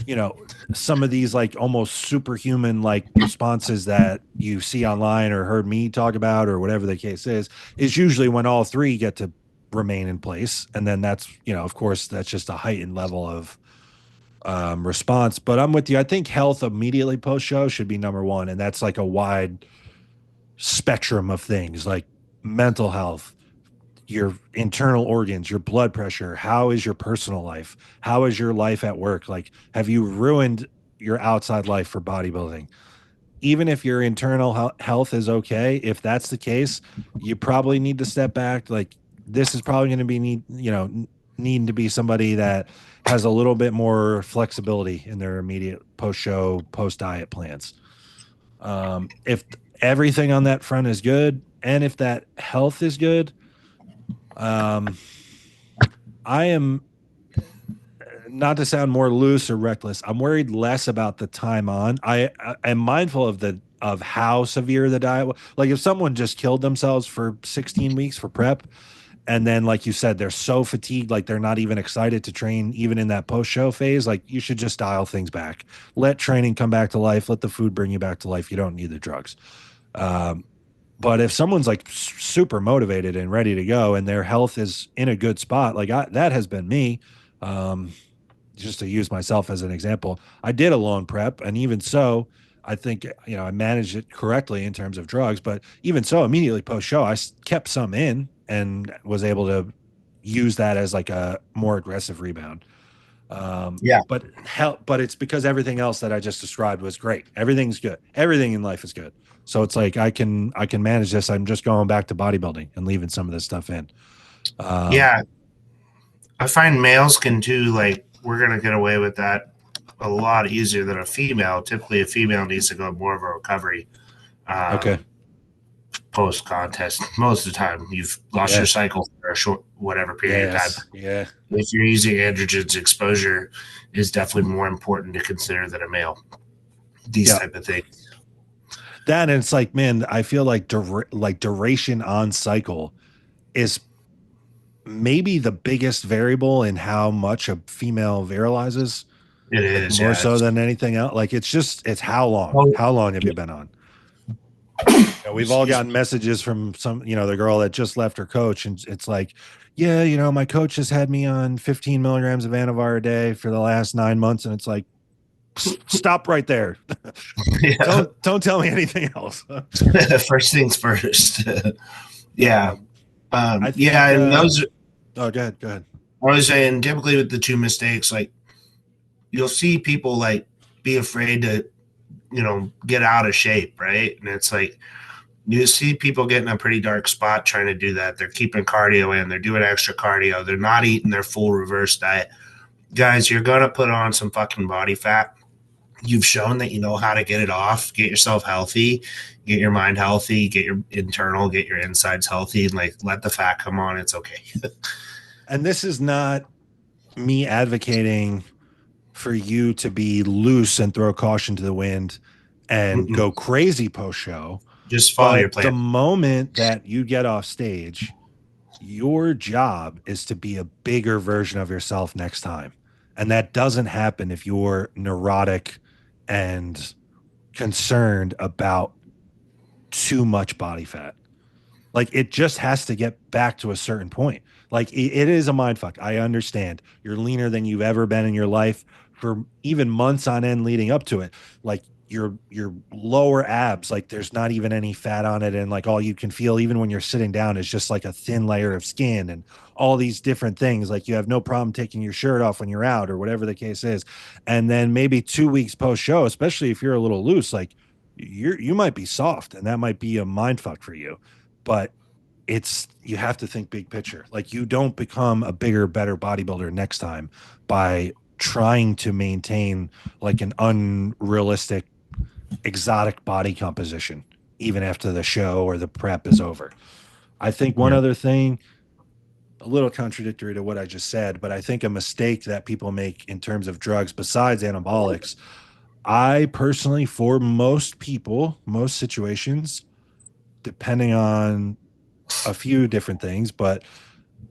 you know, some of these like almost superhuman like responses that you see online or heard me talk about or whatever the case is usually when all 3 get to remain in place. And then that's, of course, that's just a heightened level of response. But I'm with you. I think health immediately post show should be number one. And that's like a wide spectrum of things like mental health, your internal organs, your blood pressure. How is your personal life? How is your life at work? Like, have you ruined your outside life for bodybuilding? Even if your internal health is okay, if that's the case, you probably need to step back. Like, this is probably going to be needing to be somebody that has a little bit more flexibility in their immediate post show, post diet plans. If everything on that front is good, and if that health is good, um, I am, not to sound more loose or reckless. I'm worried less about the time on. I am mindful of how severe the diet was. Like if someone just killed themselves for 16 weeks for prep, and then like you said, they're so fatigued, like they're not even excited to train, even in that post show phase. Like you should just dial things back. Let training come back to life. Let the food bring you back to life. You don't need the drugs. Um, but if someone's like super motivated and ready to go, and their health is in a good spot, like that has been me. Um, just to use myself as an example, I did a long prep, and even so, I think I managed it correctly in terms of drugs. But even so, immediately post show, I kept some in and was able to use that as like a more aggressive rebound. yeah, But it's because everything else that I just described was great. Everything's good. Everything in life is good. So it's like I can manage this. I'm just going back to bodybuilding and leaving some of this stuff in. Um, yeah. I find males can too. Like we're gonna get away with that a lot easier than a female. Typically, a female needs to go more of a recovery okay. um, post contest. Most of the time, you've lost your Yeah. cycle for a short whatever period of time. Yes. Yeah. If you're using androgens, exposure is definitely more important to consider than a male. These Yeah. type of things. That and it's like, man, I feel like duration on cycle is maybe the biggest variable in how much a female virilizes, It like is, more yeah. so than anything else. Like it's how long? Oh, How long have you been on? We've all excuse gotten me. messages from the girl that just left her coach, and it's like, yeah, my coach has had me on 15 milligrams of Anavar a day for the last 9 months, and it's like, stop right there. Yeah. Don't tell me anything else. First things first. Yeah. um, I Yeah, think. and those Oh, go ahead. Go ahead. I was saying typically with the two mistakes, like you'll see people like be afraid to, get out of shape, right? And it's like you see people get in a pretty dark spot trying to do that. They're keeping cardio in, they're doing extra cardio, they're not eating their full reverse diet. Guys, you're gonna put on some fucking body fat. You've shown that you know how to get it off, get yourself healthy, get your mind healthy, get your internal, get your insides healthy, and like let the fat come on. It's okay. And this is not me advocating for you to be loose and throw caution to the wind and Mm-mm. go crazy post show. Just follow your But the plan. moment that you get off stage, your job is to be a bigger version of yourself next time. And that doesn't happen if you're neurotic and concerned about too much body fat. Like it just has to get back to a certain point. Like it is a mind fuck. I understand. You're leaner than you've ever been in your life for even months on end leading up to it. Like your lower abs, like there's not even any fat on it, and like all you can feel even when you're sitting down is just like a thin layer of skin and all these different things. Like you have no problem taking your shirt off when you're out or whatever the case is. And then maybe 2 weeks post show, especially if you're a little loose, like you might be soft and that might be a mind fuck for you. But it's you have to think big picture. Like you don't become a bigger, better bodybuilder next time by trying to maintain like an unrealistic, exotic body composition, even after the show or the prep is over. I think one Yeah. other thing, a little contradictory to what I just said, but I think a mistake that people make in terms of drugs besides anabolics, I personally, for most people, most situations, depending on a few different things, but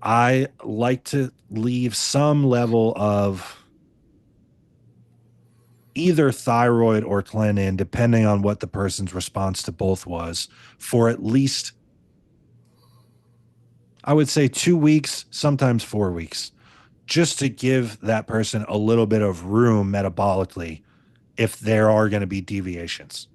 I like to leave some level of either thyroid or clean, depending on what the person's response to both was, for at least, I would say 2 weeks, sometimes 4 weeks, just to give that person a little bit of room metabolically if there are going to be deviations.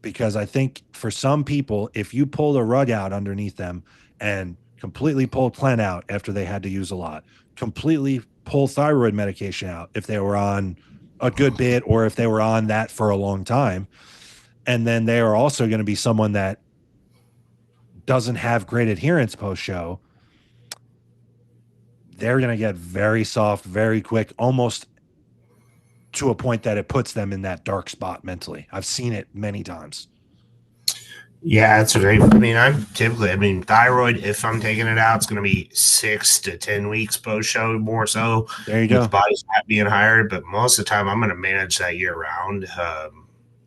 Because I think for some people, if you pull the rug out underneath them and completely pull Clen out after they had to use a lot, completely pull thyroid medication out if they were on a good bit or if they were on that for a long time, and then they are also going to be someone that doesn't have great adherence post show, they're going to get very soft, very quick, almost to a point that it puts them in that dark spot mentally. I've seen it many times. Yeah, that's what I mean. I mean, thyroid, if I'm taking it out, it's going to be 6 to 10 weeks post show, more so There you with the go. body fat being higher. But most of the time, I'm going to manage that year round.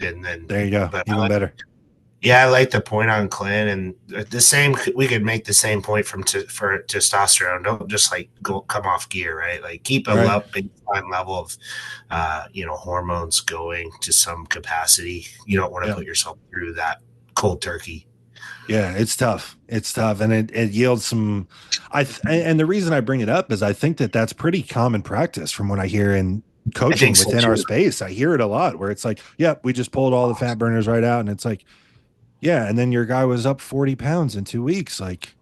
And then, There you go. but Even better. yeah, I like the point on Clint, and the same. We could make the same point for testosterone. Don't just like go come off gear, right? Like keep a Right. baseline level of, hormones going to some capacity. You don't want to Yeah. put yourself through that cold turkey. Yeah, it's tough. It's tough, and it yields some. And the reason I bring it up is I think that that's pretty common practice from what I hear in I think coaching so within our too. space. I hear it a lot where it's like, "Yep, we just pulled all the fat burners right out," and it's like, "Yeah," and then your guy was up 40 pounds in 2 weeks, like,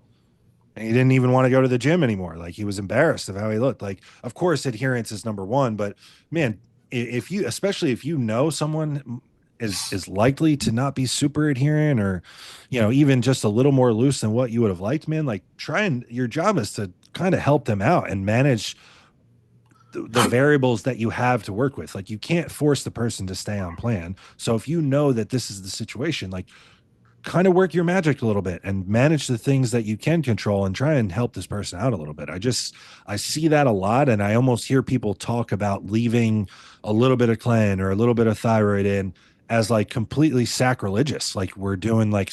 and he didn't even want to go to the gym anymore. Like he was embarrassed of how he looked. Like, of course, adherence is number one, but man, if you, especially if you know someone is likely to not be super adherent or, even just a little more loose than what you would have liked, man, like try and your job is to kind of help them out and manage the variables that you have to work with. Like you can't force the person to stay on plan. So if you know that this is the situation, like kind of work your magic a little bit and manage the things that you can control and try and help this person out a little bit. I see that a lot. And I almost hear people talk about leaving a little bit of clan or a little bit of thyroid in as like completely sacrilegious. Like we're doing like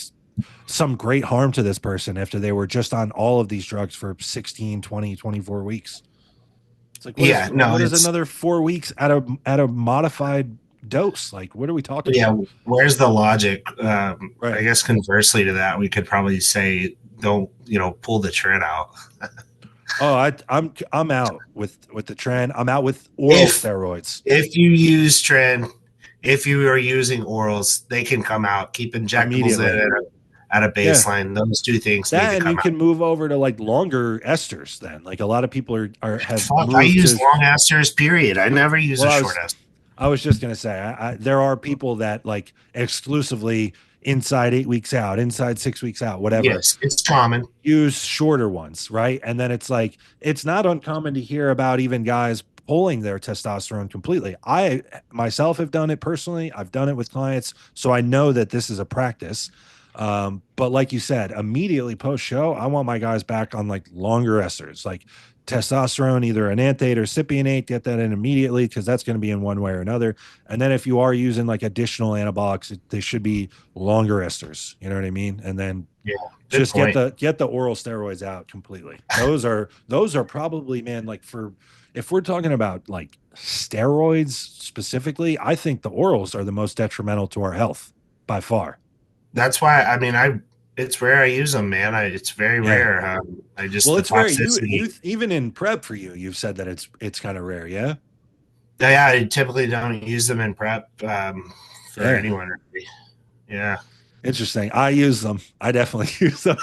some great harm to this person after they were just on all of these drugs for 16, 20, 24 weeks. It's like, Yeah, no, what is it's another 4 weeks at a modified dose? Like, what are we talking yeah. about? Where's the logic? I Right. guess conversely to that, we could probably say don't pull the trend out. Oh, I'm out with the trend. I'm out with oral If steroids if you use trend, if you are using orals, they can come out. Keep injectables in immediately. at a Yeah. baseline. Those two things need That to and you come out. can move over to like longer esters then. Like a lot of people are have Fuck, I moved use to long esters. Period. I never use well, a short ester. I was just gonna say there are people that like exclusively inside 8 weeks out, inside 6 weeks out, whatever, Yes, it's common. use shorter ones, right? And then it's like it's not uncommon to hear about even guys pulling their testosterone completely. I myself have done it personally. I've done it with clients, so I know that this is a practice. But like you said, immediately post show, I want my guys back on like longer esters, like testosterone, either enanthate or cypionate. Get that in immediately because that's going to be in one way or another. And then if you are using like additional anabolics, they should be longer esters. You know what I mean? And then Yeah, good just point. get the oral steroids out completely. Those are probably, man, like for if we're talking about like steroids specifically, I think the orals are the most detrimental to our health by far. That's why I mean it's rare I use them, man. It's very Yeah. rare. I just Well, the it's rare. You toxicity. even in prep for you, you've said that it's kind of rare. Yeah. Yeah, I typically don't use them in prep for Yeah. anyone. Really. Yeah, Interesting. I use them. I definitely use them.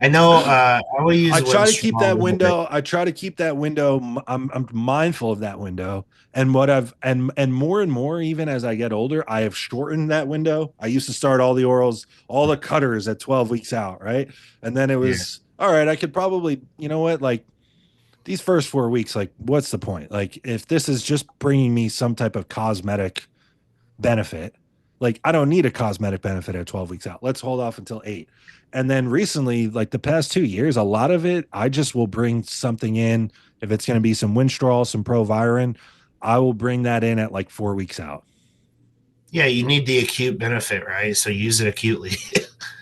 I know. I will I use try Win to keep Strong that a little bit. window. I try to keep that window. I'm mindful of that window. And what I've and more even as I get older, I have shortened that window. I used to start all the orals, all the cutters at 12 weeks out, right? And then it Yeah, was all right. I could probably, you know what, like these first 4 weeks, like what's the point? Like if this is just bringing me some type of cosmetic benefit. Like I don't need a cosmetic benefit at 12 weeks out. Let's hold off until 8. And then recently, like the past 2 years, a lot of it, I just will bring something in. If it's going to be some Winstrol, some Proviron, I will bring that in at like 4 weeks out. yeah. You need the acute benefit, right? So use it acutely.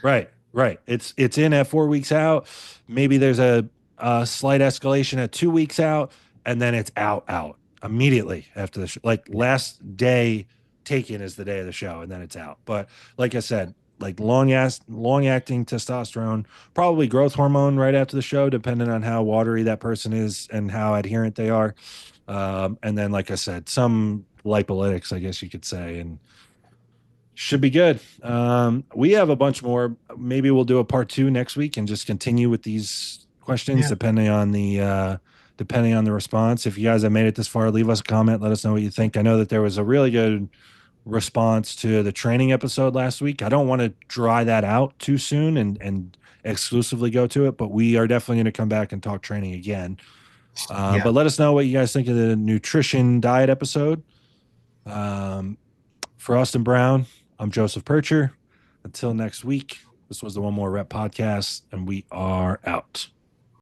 Right, right. It's in at 4 weeks out. Maybe there's a slight escalation at 2 weeks out, and then it's out immediately after the show. Like last day taken is the day of the show, and then it's out. But like I said, like long acting testosterone, probably growth hormone right after the show, depending on how watery that person is and how adherent they are. And then, like I said, some lipolytics, I guess you could say, and should be good. We have a bunch more. Maybe we'll do a part 2 next week and just continue with these questions Yeah, depending on the response. If you guys have made it this far, leave us a comment. Let us know what you think. I know that there was a really good response to the training episode last week. I don't want to dry that out too soon and exclusively go to it, but we are definitely going to come back and talk training again. yeah. But let us know what you guys think of the nutrition diet episode. Um, for Austin Brown, I'm Joseph Percher. Until next week, this was the One More Rep podcast, and we are out.